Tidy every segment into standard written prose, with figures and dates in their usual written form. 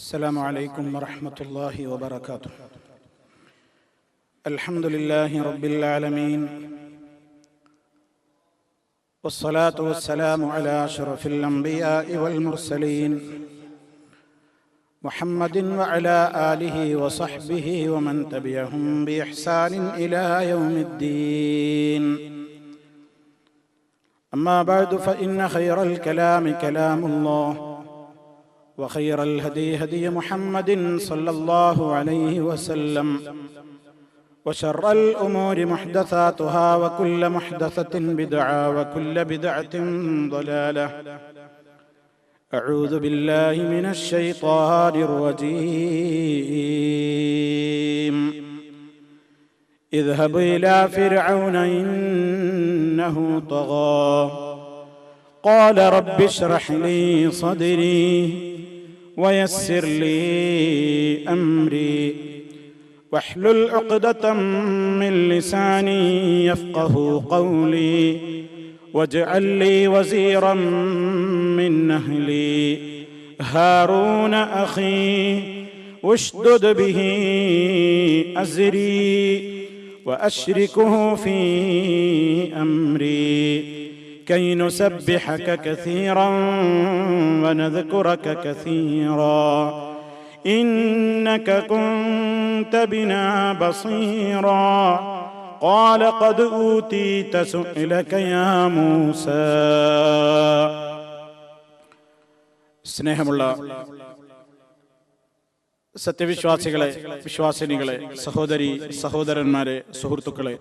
السلام عليكم ورحمة الله وبركاته. الحمد لله رب العالمين، والصلاة والسلام على أشرف الأنبياء والمرسلين محمد وعلى آله وصحبه ومن تبعهم بإحسان إلى يوم الدين. أما بعد، فإن خير الكلام كلام الله، وخير الهدي هدي محمد صلى الله عليه وسلم، وشر الأمور محدثاتها، وكل محدثة بدعة، وكل بدعة ضلالة. أعوذ بالله من الشيطان الرجيم. اذهب إلى فرعون إنه طغى قال رب اشرح لي صدري ويسر لي أمري واحلل عقدة من لساني يفقه قولي واجعل لي وزيرا من أهلي هارون أخي واشدد به أزري وأشركه في أمري كي نسبحك كثيرا ونذكرك كثيرا إنك كنت بنا بصيرا قال قد أوتيت سؤلك يا موسى. സ്നേഹമുള്ള സത്യവിശ്വാസികളെ, വിശ്വാസിനികളെ, സഹോദരി സഹോദരന്മാരെ, സുഹൃത്തുക്കളെ,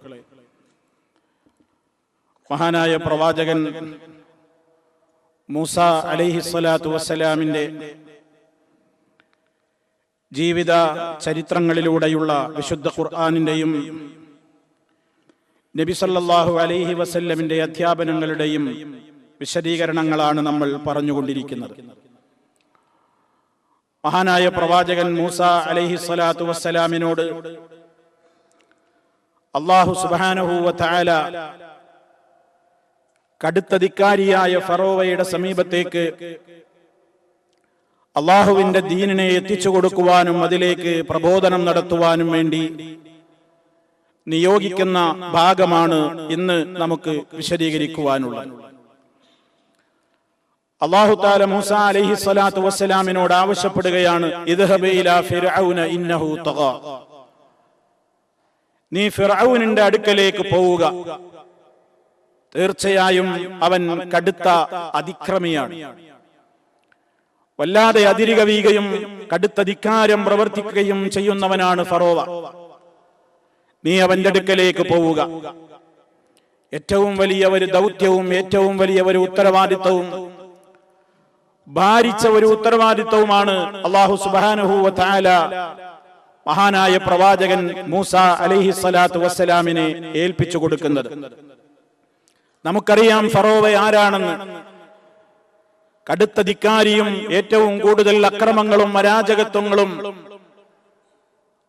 മഹാനായ പ്രവാചകൻ മൂസ അലൈഹിസ്സലാത്തു വസ്സലാമിന്റെ ജീവിത ചരിത്രങ്ങളിലൂടെയുള്ള വിശുദ്ധ ഖുർആനിന്റെയും നബി സല്ലല്ലാഹു അലൈഹി വസല്ലമിന്റെ അധ്യാപനങ്ങളുടെയും വിശദീകരണങ്ങളാണ് നമ്മൾ പറഞ്ഞുകൊണ്ടിരിക്കുന്നത്. മഹാനായ പ്രവാചകൻ മൂസ അലൈഹിസ്സലാത്തു വസ്സലാമിനോട് അല്ലാഹു സുബ്ഹാനഹു വ തആല കടുത്ത ധിക്കാരിയായ ഫറോവയുടെ സമീപത്തേക്ക് അള്ളാഹുവിന്റെ ദീനിനെ എത്തിച്ചു കൊടുക്കുവാനും അതിലേക്ക് പ്രബോധനം നടത്തുവാനും വേണ്ടി നിയോഗിക്കുന്ന ഭാഗമാണ് ഇന്ന് നമുക്ക് വിശദീകരിക്കുവാനുള്ളത്. അല്ലാഹു തആല മൂസ അലൈഹിസ്സലാത്തു വസ്സലാമിനോട് ആവശ്യപ്പെടുകയാണ്, ഇദ്ഹബ് ഇലാ ഫിർഔന ഇന്നഹു തഗാ, നീ ഫിർഔനിന്റെ അടുക്കലേക്ക് പോവുക, തീർച്ചയായും അവൻ കടുത്ത അതിക്രമിയാണ്, വല്ലാതെ അതിരുകവിയുകയും കടുത്ത ധിക്കാരം പ്രവർത്തിക്കുകയും ചെയ്യുന്നവനാണ് ഫറോവ. നീ അവന്റെ അടുക്കലേക്ക് പോവുക. ഏറ്റവും വലിയ ഒരു ദൗത്യവും ഏറ്റവും വലിയ ഒരു ഉത്തരവാദിത്വവും ഭാരിച്ച ഒരു ഉത്തരവാദിത്വവുമാണ് അല്ലാഹു സുബ്ഹാനഹു വ തആല മഹാനായ പ്രവാചകൻ മൂസ അലൈഹിസ്സലാത്തു വസ്സലാമിനെ ഏൽപ്പിച്ചു കൊടുക്കുന്നത്. നമുക്കറിയാം ഫറോവ ആരാണെന്ന്. കടുത്ത ധിക്കാരിയും ഏറ്റവും കൂടുതൽ അക്രമങ്ങളും അരാജകത്വങ്ങളും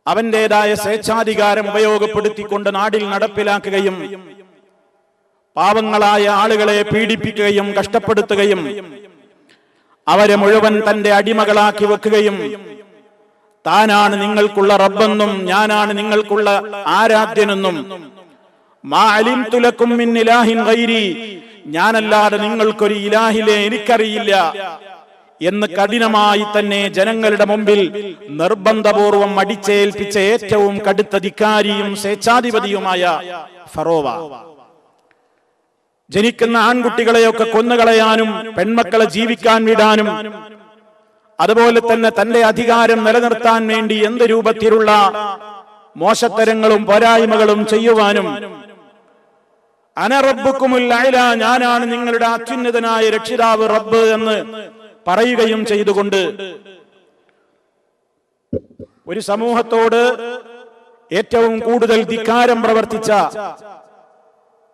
അവന്റേതായ സ്വേച്ഛാധികാരം ഉപയോഗപ്പെടുത്തിക്കൊണ്ട് നാടിൽ നടപ്പിലാക്കുകയും പാവങ്ങളായ ആളുകളെ പീഡിപ്പിക്കുകയും കഷ്ടപ്പെടുത്തുകയും അവരെ മുഴുവൻ തന്റെ അടിമകളാക്കി വെക്കുകയും താനാണ് നിങ്ങൾക്കുള്ള റബ്ബെന്നും ഞാനാണ് നിങ്ങൾക്കുള്ള ആരാധ്യനെന്നും മാ അലിംതു ലക്കും മിൻ ഇലാഹിൻ ഗൈരി, ഞാനല്ലാതെ നിങ്ങൾക്കൊരു ഇലാഹിലെ എനിക്കറിയില്ല എന്ന് കഠിനമായി തന്നെ ജനങ്ങളുടെ മുമ്പിൽ നിർബന്ധപൂർവം അടിച്ചേൽപ്പിച്ച ഏറ്റവും കടുത്ത ധിക്കാരിയും സ്വേച്ഛാധിപതിയുമായ ഫറോവ. ജനിക്കുന്ന ആൺകുട്ടികളെയൊക്കെ കൊന്നുകളയാനും പെൺമക്കളെ ജീവിക്കാൻ വിടാനും അതുപോലെ തന്നെ തന്റെ അധികാരം നിലനിർത്താൻ വേണ്ടി എന്ത് രൂപത്തിലുള്ള മോശത്തരങ്ങളും പോരായ്മകളും ചെയ്യുവാനും അന റബ്ബുക്കുമുൽ അഅല, ഞാനാണ് നിങ്ങളുടെ അത്യുന്നതനായ രക്ഷിതാവ് റബ്ബ് എന്ന് പറയുകയും ചെയ്തുകൊണ്ട് ഒരു സമൂഹത്തോട് ഏറ്റവും കൂടുതൽ ധിക്കാരം പ്രവർത്തിച്ച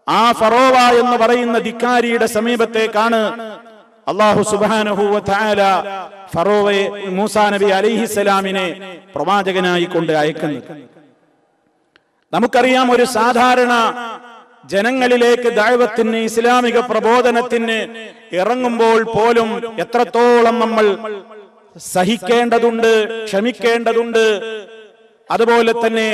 ആ ഫറോവ എന്ന് പറയുന്ന ധിക്കാരിയുടെ സമീപത്തേക്കാണ് അല്ലാഹു സുബ്ഹാനഹു വ തആല ഫറോവയെ മൂസാ നബി അലൈഹിസ്സലാമിനെ പ്രവാചകനായി കൊണ്ട് അയക്കുന്നത്. നമുക്കറിയാം, ഒരു സാധാരണ ജനങ്ങളിലേക്ക് ദഅവത്തിന്, ഇസ്ലാമിക പ്രബോധനത്തിന് ഇറങ്ങുമ്പോൾ പോലും എത്രത്തോളം നമ്മൾ സഹിക്കേണ്ടതുണ്ട്, ക്ഷമിക്കേണ്ടതുണ്ട്. അതുപോലെ തന്നെ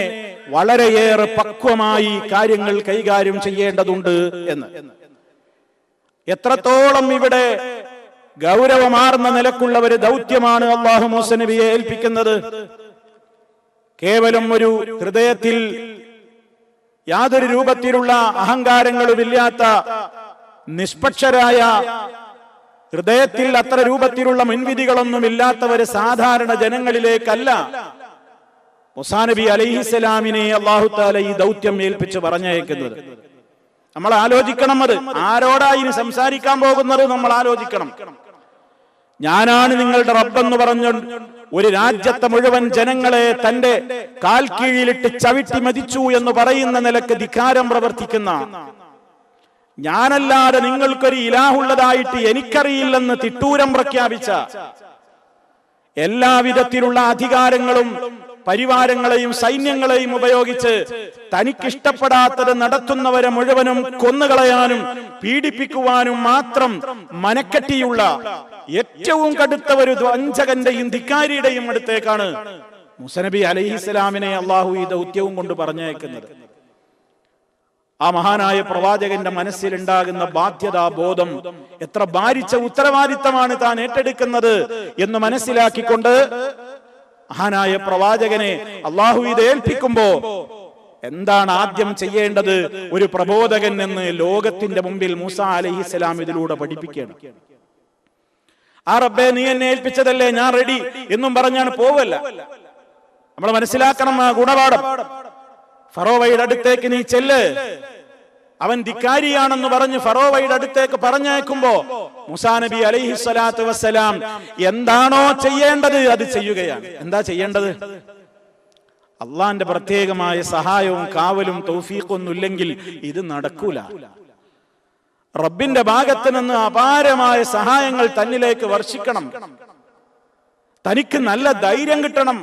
വളരെയേറെ പക്വമായി കാര്യങ്ങൾ കൈകാര്യം ചെയ്യേണ്ടതുണ്ട് എന്ന്. എത്രത്തോളം ഇവിടെ ഗൗരവമാർന്ന നിലക്കുള്ള ഒരു ദൗത്യമാണ് അല്ലാഹു മൂസ നബിയെ ഏൽപ്പിക്കുന്നത്. കേവലം ഒരു ഹൃദയത്തിൽ യാതൊരു രൂപത്തിലുള്ള അഹങ്കാരങ്ങളുമില്ലാത്ത നിഷ്പക്ഷരായ, ഹൃദയത്തിൽ അത്ര രൂപത്തിലുള്ള മുൻവിധികളൊന്നുമില്ലാത്തവര് സാധാരണ ജനങ്ങളിലേക്കല്ല മൂസാ നബി അലൈഹിസ്സലാമിനെ അല്ലാഹു തആല ഈ ദൗത്യം ഏൽപ്പിച്ച് പറഞ്ഞയക്കുന്നത്. നമ്മൾ ആലോചിക്കണം, അത് ആരോടാ ഇനി സംസാരിക്കാൻ പോകുന്നത് നമ്മൾ ആലോചിക്കണം. ഞാനാണ് നിങ്ങളുടെ റബ്ബെന്ന് പറഞ്ഞ ഒരു രാജ്യത്തെ മുഴുവൻ ജനങ്ങളെ തന്റെ കാൽ കീഴിലിട്ട് ചവിട്ടി മതിച്ചു എന്ന് പറയുന്ന നിലക്ക് ധിക്കാരം പ്രവർത്തിക്കുന്ന, ഞാനല്ലാതെ നിങ്ങൾക്കൊരു ഇലാഹുള്ളതായിട്ട് എനിക്കറിയില്ലെന്ന് തിട്ടൂരം പ്രഖ്യാപിച്ച, എല്ലാവിധത്തിലുള്ള അധികാരങ്ങളും പരിവാരങ്ങളെയും സൈന്യങ്ങളെയും ഉപയോഗിച്ച് തനിക്കിഷ്ടപ്പെടാത്തത് നടത്തുന്നവരെ മുഴുവനും കൊന്നുകളയാനും പീഡിപ്പിക്കുവാനും മാത്രം മനക്കെട്ടിയുള്ള ഏറ്റവും കടുത്ത ഒരു വഞ്ചകന്റെയും ധിക്കാരിയുടെയും അടുത്തേക്കാണ് മൂസ നബി അലൈഹിസ്സലാമിനെ അള്ളാഹു ഈ ദൗത്യവും കൊണ്ട് പറഞ്ഞയക്കുന്നത്. ആ മഹാനായ പ്രവാചകന്റെ മനസ്സിലുണ്ടാകുന്ന ബാധ്യതാബോധം, എത്ര ഭാരിച്ച ഉത്തരവാദിത്തമാണ് താൻ ഏറ്റെടുക്കുന്നത് എന്ന് മനസ്സിലാക്കിക്കൊണ്ട് മഹാനായ പ്രവാചകനെ അള്ളാഹു ഇത് ഏൽപ്പിക്കുമ്പോ എന്താണ് ആദ്യം ചെയ്യേണ്ടത് ഒരു പ്രബോധകൻ എന്ന് ലോകത്തിന്റെ മുമ്പിൽ മൂസ അലൈഹിസ്സലാം ഇതിലൂടെ പഠിപ്പിക്കണം. ആ റബ്ബേ നീ എന്നെ ഏൽപ്പിച്ചതല്ലേ, ഞാൻ റെഡി എന്നും പറഞ്ഞാണ് പോവല്ല. നമ്മൾ മനസ്സിലാക്കണം ആ ഗുണപാഠം. ഫറോവയുടെ അടുത്തേക്ക് നീ ചെല്ല്, അവൻ ധിക്കാരിയാണെന്ന് പറഞ്ഞ് ഫറോവയുടെ അടുത്തേക്ക് പറഞ്ഞയക്കുമ്പോ മൂസാ നബി അലൈഹിസ്സലാത്തു വസ്സലാം എന്താണോ ചെയ്യേണ്ടത് അത് ചെയ്യുകയാണ്. എന്താ ചെയ്യേണ്ടത്? അള്ളാന്റെ പ്രത്യേകമായ സഹായവും കാവലും തൗഫീഖൊന്നും ഇല്ലെങ്കിൽ ഇത് നടക്കൂല. റബ്ബിന്റെ ഭാഗത്ത് നിന്ന് അപാരമായ സഹായങ്ങൾ തന്നിലേക്ക് വർഷിക്കണം. തനിക്ക് നല്ല ധൈര്യം കിട്ടണം.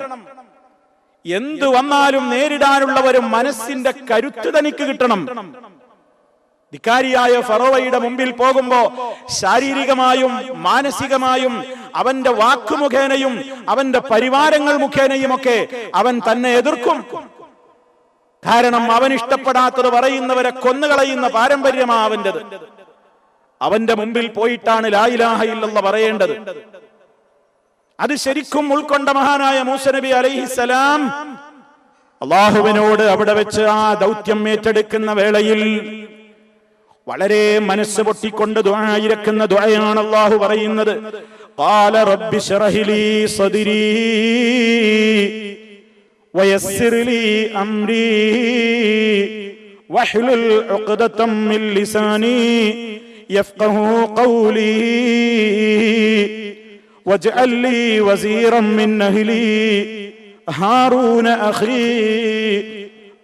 എന്തു വന്നാലും നേരിടാനുള്ള ഒരു മനസ്സിന്റെ കരുത്ത് തനിക്ക് കിട്ടണം. ധിക്കാരിയായ ഫറോവയുടെ മുമ്പിൽ പോകുമ്പോ ശാരീരികമായും മാനസികമായും അവന്റെ വാക്കുമുഖേനയും അവന്റെ പരിവാരങ്ങൾ മുഖേനയും ഒക്കെ അവൻ തന്നെ എതിർക്കും. കാരണം അവൻ ഇഷ്ടപ്പെടാത്തത് പറയുന്നവരെ കൊന്നുകളയുന്ന പാരമ്പര്യമാ അവന്റേത്. അവന്റെ മുമ്പിൽ പോയിട്ടാണ് ലാ ഇലാഹ ഇല്ലല്ലാഹ് പറയേണ്ടത്. അത് ശരിക്കും ഉൾക്കൊണ്ട മഹാനായ മൂസ നബി അലൈഹിസ്സലാം അള്ളാഹുവിനോട് അവിടെ വെച്ച് ആ ദൗത്യം ഏറ്റെടുക്കുന്ന വേളയിൽ വളരെ മനസ്സ് പൊട്ടിക്കൊണ്ട് ദുആ ഇരക്കുന്ന ദുആയാണ് അല്ലാഹു പറയുന്നത്. ഖാല റബ്ബി ശ്റഹ് ലീ സദ്രീ വയസ്സിർ ലീ അംരീ വഹ്ലുൽ ഉഖ്ദതം മിൻ ലിസാനി യഫ്ഖഹു ഖൗലി വജ്അൽ ലീ വസീറൻ മിൻ അഹ്ലി ഹാറൂന അഖീ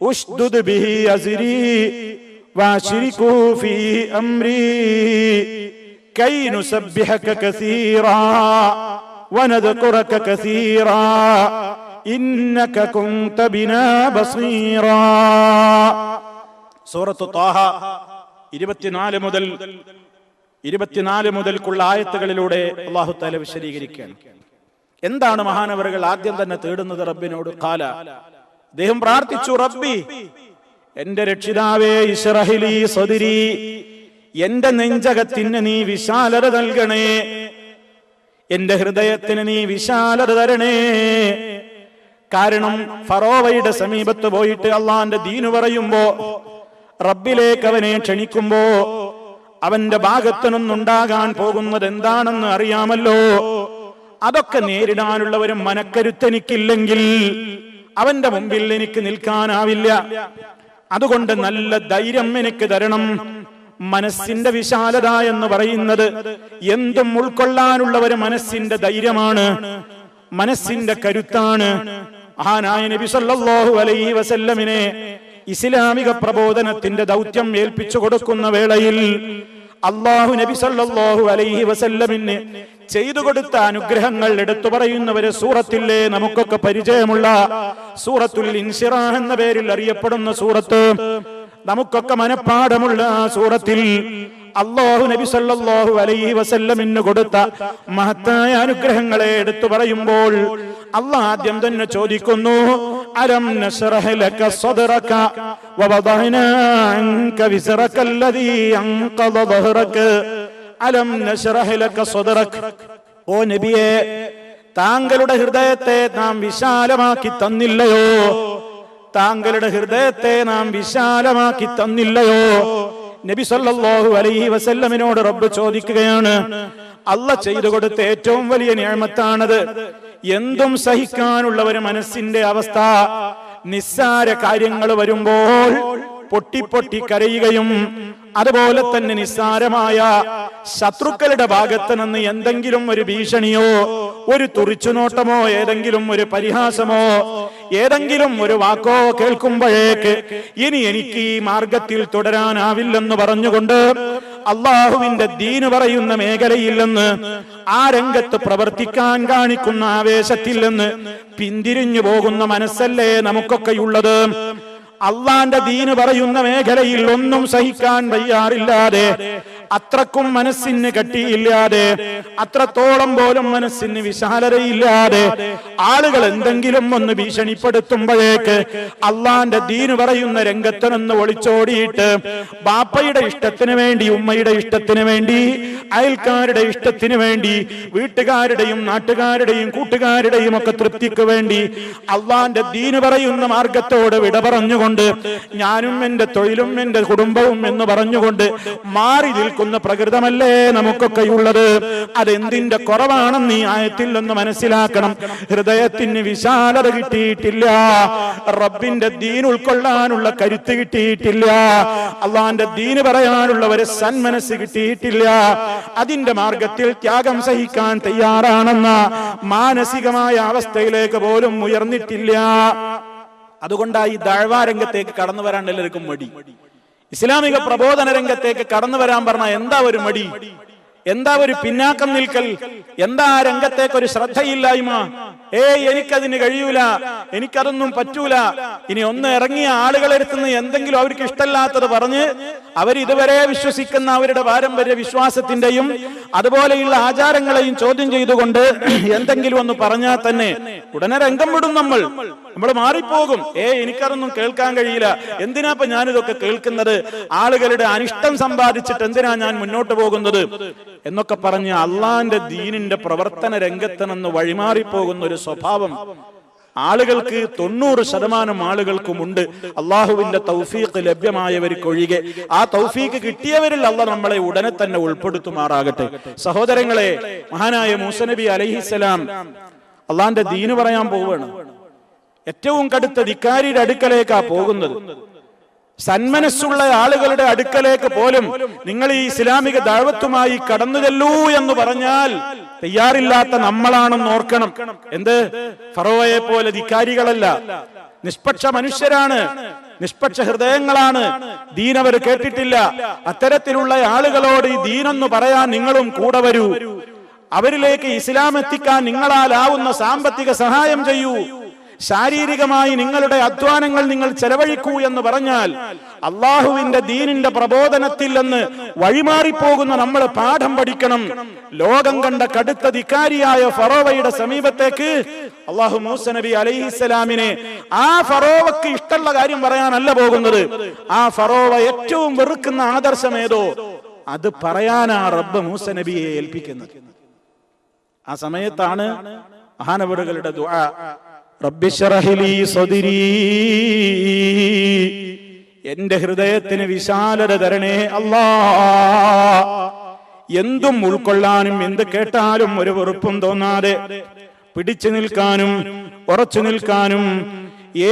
ഉശ്ദുദ് ബിഹി അസ്രി واشركه في أمري كي نسبحك كثيرا ونذكرك كثيرا إنك كنت بنا بصيرا. സൂറത്ത് ത്വാഹ 24 മുതൽക്കുള്ള ആയത്തുകളിലൂടെ അല്ലാഹു തആല വിശദീകരിക്കുകയാണ്. എന്താണ് മഹാനവറുകൾ ആദ്യം തന്നെ തേടുന്നത് റബ്ബിനോട്? ഖാല, അദ്ദേഹം പ്രാർത്ഥിച്ചു, റബ്ബി എന്റെ രക്ഷിതാവേ, ഇശ്റഹ് ലീ സദ്രി, എന്റെ നെഞ്ചകത്തിന് നീ വിശാലത നൽകണേ, എന്റെ ഹൃദയത്തിന് നീ വിശാലത തരണേ. കാരണം ഫറോവയുടെ സമീപത്ത് പോയിട്ട് അള്ളാന്റെ ദീന് പറയുമ്പോ, റബ്ബിലേക്ക് അവനെ ക്ഷണിക്കുമ്പോ അവന്റെ ഭാഗത്തു നിന്നുണ്ടാകാൻ പോകുന്നത് എന്താണെന്ന് അറിയാമല്ലോ. അതൊക്കെ നേരിടാനുള്ള ഒരു മനക്കരുത്തെനിക്കില്ലെങ്കിൽ അവന്റെ മുമ്പിൽ എനിക്ക് നിൽക്കാനാവില്ല. അതുകൊണ്ട് നല്ല ധൈര്യം എനിക്ക് തരണം. മനസ്സിന്റെ വിശാലത എന്ന് പറയുന്നത് എന്തും ഉൾക്കൊള്ളാനുള്ള ഒരു മനസ്സിന്റെ ധൈര്യമാണ്, മനസ്സിന്റെ കരുത്താണ്. മഹാനായ നബി സല്ലല്ലാഹു അലൈഹി വസല്ലമിനെ ഇസ്ലാമിക പ്രബോധനത്തിന്റെ ദൗത്യം ഏൽപ്പിച്ചു കൊടുക്കുന്ന വേളയിൽ അല്ലാഹു നബി സല്ലല്ലാഹു അലൈഹി വസല്ലമിന് ചെയ്തു കൊടുത്ത അനുഗ്രഹങ്ങൾ എടുത്തു പറയുന്നവര് സൂറത്തില്ലേ നമുക്കൊക്കെ പരിചയമുള്ള സൂറത്തുൽ ഇൻശിറാഹ് എന്ന പേരിൽ അറിയപ്പെടുന്ന സൂറത്ത്, നമുക്കൊക്കെ മനഃപ്പാഠമുള്ള ആ സൂറത്തിൽ അല്ലാഹു നബി സല്ലല്ലാഹു അലൈഹി വസല്ലമിന് കൊടുത്ത മഹത്തായ അനുഗ്രഹങ്ങളെ എടുത്തു പറയുമ്പോൾ അല്ലാഹ് ആദ്യം തന്നെ ചോദിക്കുന്നു, അലം നശ്റഹ് ലക സദ്റക വവദഅനാ അൻക വിസ്റക അല്ലദീ അൻഖദ ദഹ്റക. അലം നശ്റഹ് ലക സദ്റക, ഓ നബിയേ, താങ്കളുടെ ഹൃദയത്തെ നാം വിശാലമാക്കി തന്നില്ലയോ? താങ്കളുടെ ഹൃദയത്തെ നാം വിശാലമാക്കി തന്നില്ലയോ? നബി സല്ലല്ലാഹു അലൈഹി വസല്ലമിനോട് റബ്ബ് ചോദിക്കുകയാണ്. അല്ലാഹ് ചെയ്തു കൊടുത്ത ഏറ്റവും വലിയ നിഅമത്താണത്. എന്തും സഹിക്കാനുള്ള ഒരു മനസ്സിന്റെ അവസ്ഥ. നിസ്സാര കാര്യങ്ങൾ വരുമ്പോൾ പൊട്ടി കരയുകയും അതുപോലെ തന്നെ നിസ്സാരമായ ശത്രുക്കളുടെ ഭാഗത്ത് നിന്ന് എന്തെങ്കിലും ഒരു ഭീഷണിയോ ഒരു തുറിച്ചുനോട്ടമോ ഏതെങ്കിലും ഒരു പരിഹാസമോ ഏതെങ്കിലും ഒരു വാക്കോ കേൾക്കുമ്പോഴേക്ക് ഇനി എനിക്ക് ഈ മാർഗത്തിൽ തുടരാനാവില്ലെന്ന് പറഞ്ഞുകൊണ്ട് അള്ളാഹുവിന്റെ ദീന് പറയുന്ന മേഖലയിൽ നിന്ന് ആ രംഗത്ത് പ്രവർത്തിക്കാൻ കാണിക്കുന്ന ആവേശത്തിൽ നിന്ന് പിന്തിരിഞ്ഞു പോകുന്ന മനസ്സല്ലേ നമുക്കൊക്കെയുള്ളത്? അള്ളാന്റെ ദീന് പറയുന്ന മേഖലയിൽ ഒന്നും സഹിക്കാൻ വയ്യാറില്ലാതെ, അത്രക്കും മനസ്സിന് കട്ടിയില്ലാതെ, അത്രത്തോളം പോലും മനസ്സിന് വിശാലതയില്ലാതെ ആളുകൾ എന്തെങ്കിലും ഒന്ന് ഭീഷണിപ്പെടുത്തുമ്പോഴേക്ക് അള്ളാന്റെ ദീന് പറയുന്ന രംഗത്ത് നിന്ന് ഒളിച്ചോടിയിട്ട് ബാപ്പയുടെ ഇഷ്ടത്തിന് വേണ്ടി, ഉമ്മയുടെ ഇഷ്ടത്തിന് വേണ്ടി, അയൽക്കാരുടെ ഇഷ്ടത്തിന് വേണ്ടി, വീട്ടുകാരുടെയും നാട്ടുകാരുടെയും കൂട്ടുകാരുടെയും ഒക്കെ തൃപ്തിക്ക് വേണ്ടി അള്ളാന്റെ ദീന് പറയുന്ന മാർഗത്തോട് വിട പറഞ്ഞുകൊണ്ട് ഞാനും എന്റെ തൊഴിലും എന്റെ കുടുംബവും എന്ന് പറഞ്ഞുകൊണ്ട് മാറി നിൽക്കുന്ന പ്രകൃതമല്ലേ നമുക്കൊക്കെയുള്ളത്? അതെന്തിന്റെ കുറവാണെന്ന് ഈ ആയത്തിൽ ഒന്ന് മനസ്സിലാക്കണം. ഹൃദയത്തിന് വിശാലത കിട്ടിയിട്ടില്ല, റബ്ബിന്റെ ദീൻ ഉൾക്കൊള്ളാനുള്ള കരുത്ത് കിട്ടിയിട്ടില്ല, അള്ളാന്റെ ദീന് പറയാനുള്ള ഒരു സന്മനസ് കിട്ടിയിട്ടില്ല, അതിന്റെ മാർഗത്തിൽ ത്യാഗം സഹിക്കാൻ തയ്യാറാണെന്ന മാനസികമായ അവസ്ഥയിലേക്ക് പോലും ഉയർന്നിട്ടില്ല. അതുകൊണ്ടായി ദഅ്വാ രംഗത്തേക്ക് കടന്നു വരാൻ എല്ലാവർക്കും മടി. ഇസ്ലാമിക പ്രബോധന രംഗത്തേക്ക് കടന്നു വരാൻ പറഞ്ഞാൽ എന്താ ഒരു മടി, എന്താ ഒരു പിന്നാക്കം നിൽക്കൽ, എന്താ ആ രംഗത്തേക്ക് ഒരു ശ്രദ്ധയില്ലായ്മ? എനിക്കതിന് കഴിയൂല, എനിക്കതൊന്നും പറ്റൂല. ഇനി ഒന്ന് ഇറങ്ങിയ ആളുകളെടുത്തുനിന്ന് എന്തെങ്കിലും അവർക്ക് ഇഷ്ടമില്ലാത്തത് പറഞ്ഞ് അവരിതുവരെ വിശ്വസിക്കുന്ന അവരുടെ പാരമ്പര്യ വിശ്വാസത്തിന്റെയും അതുപോലെയുള്ള ആചാരങ്ങളെയും ചോദ്യം ചെയ്തുകൊണ്ട് എന്തെങ്കിലും ഒന്ന് പറഞ്ഞാൽ തന്നെ ഉടനെ രംഗം വിടും. നമ്മൾ മാറിപ്പോകും. എനിക്കതൊന്നും കേൾക്കാൻ കഴിയില്ല, എന്തിനാ ഞാനിതൊക്കെ കേൾക്കുന്നത്, ആളുകളുടെ അനിഷ്ടം സമ്പാദിച്ചിട്ട് എന്തിനാ ഞാൻ മുന്നോട്ട് പോകുന്നത് എന്നൊക്കെ പറഞ്ഞ് അള്ളാന്റെ ദീനിന്റെ പ്രവർത്തന രംഗത്ത് നിന്ന് വഴിമാറിപ്പോകുന്ന ഒരു സ്വഭാവം ആളുകൾക്ക് 90% ആളുകൾക്കുമുണ്ട്. അള്ളാഹുവിന്റെ തൗഫീഖ് ലഭ്യമായവർക്കൊഴികെ. ആ തൗഫീഖ് കിട്ടിയവരിൽ അള്ളാഹ് നമ്മളെ ഉടനെ തന്നെ ഉൾപ്പെടുത്തുമാറാകട്ടെ. സഹോദരങ്ങളെ, മഹാനായ മൂസ നബി അലൈഹിസ്സലാം അള്ളാന്റെ ദീന് പറയാൻ പോവുകയാണ്. ഏറ്റവും കടുത്ത ധിക്കാരിയുടെ അടുക്കലേക്കാ പോകുന്നത്. സന്മനസ്സുള്ള ആളുകളുടെ അടുക്കലേക്ക് പോലും നിങ്ങൾ ഈ ഇസ്ലാമിക ദഅവത്തുമായി കടന്നു ചെല്ലൂ എന്ന് പറഞ്ഞാൽ തയ്യാറില്ലാത്ത നമ്മളാണെന്ന് ഓർക്കണം. എന്ത്? ഫറോവയെ പോലെ ധിക്കാരികളല്ല, നിഷ്പക്ഷ മനുഷ്യരാണ്, നിഷ്പക്ഷ ഹൃദയങ്ങളാണ്. ദീൻ അവർ കേട്ടിട്ടില്ല. അത്തരത്തിലുള്ള ആളുകളോട് ഈ ദീനൊന്ന് പറയാൻ നിങ്ങളും കൂടെ വരൂ, അവരിലേക്ക് ഇസ്ലാം എത്തിക്കാൻ നിങ്ങളാലാവുന്ന സാമ്പത്തിക സഹായം ചെയ്യൂ, ശാരീരികമായി നിങ്ങളുടെ അധ്വാനങ്ങൾ നിങ്ങൾ ചെലവഴിക്കൂ എന്ന് പറഞ്ഞാൽ അള്ളാഹുവിന്റെ ദീനിന്റെ പ്രബോധനത്തിൽ നിന്ന് വഴിമാറിപ്പോകുന്ന നമ്മൾ പാഠം പഠിക്കണം. ലോകം കണ്ട കടുത്ത ധിക്കാരിയായ ഫറോവയുടെ സമീപത്തേക്ക് അള്ളാഹു മൂസ നബി അലൈഹിസ്സലാമിനെ ആ ഫറോവക്ക് ഇഷ്ടമുള്ള കാര്യം പറയാനല്ല പോകുന്നത്. ആ ഫറോവ ഏറ്റവും വെറുക്കുന്ന ആദർശം ഏതോ അത് പറയാനാ റബ്ബ് മൂസ നബിയെ ഏൽപ്പിക്കുന്നത്. ആ സമയത്താണ് മഹാനവറുകളുടെ ദുആ, റബ്ബി ശ്റഹ് ലീ സദ്രീ, എന്റെ ഹൃദയത്തിന് വിശാലത തരണേ അല്ലാഹ്. എന്തും ഉൾക്കൊള്ളാനും എന്ത് കേട്ടാലും ഒരു വെറുപ്പും തോന്നാതെ പിടിച്ചു നിൽക്കാനും ഉറച്ചു നിൽക്കാനും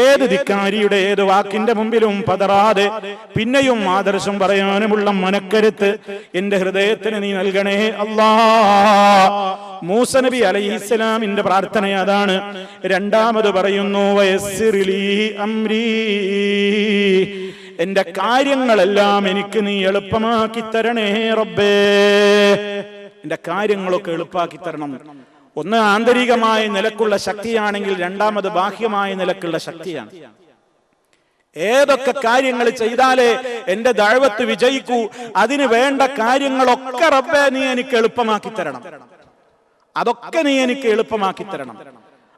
ഏത് ധിക്കാരിയുടെ ഏത് വാക്കിന്റെ മുമ്പിലും പതറാതെ പിന്നെയും ആദർശം പറയാനുമുള്ള മനക്കരുത്ത് എന്റെ ഹൃദയത്തിന് നീ നൽകണേ അല്ലാഹ്. മൂസ നബി അലൈഹിസ്സലാമിന്റെ പ്രാർത്ഥന അതാണ്. രണ്ടാമത് പറയുന്നു, വയസ്സിർ ലീ അംരീ, എന്റെ കാര്യങ്ങളെല്ലാം എനിക്ക് നീ എളുപ്പമാക്കി തരണേ റബ്ബേ. എന്റെ കാര്യങ്ങളൊക്കെ എളുപ്പമാക്കി തരണം. ഒന്ന് ആന്തരികമായ നിലക്കുള്ള ശക്തിയാണെങ്കിൽ രണ്ടാമത് ബാഹ്യമായ നിലക്കുള്ള ശക്തിയാണ്. ഏതൊക്കെ കാര്യങ്ങൾ ചെയ്താലേ എന്റെ ദഅവത്ത് വിജയിക്കൂ, അതിന് വേണ്ട കാര്യങ്ങളൊക്കെ റബ്ബേ നീ എനിക്ക് എളുപ്പമാക്കി തരണം, അതൊക്കെ നീ എനിക്ക് എളുപ്പമാക്കി തരണം.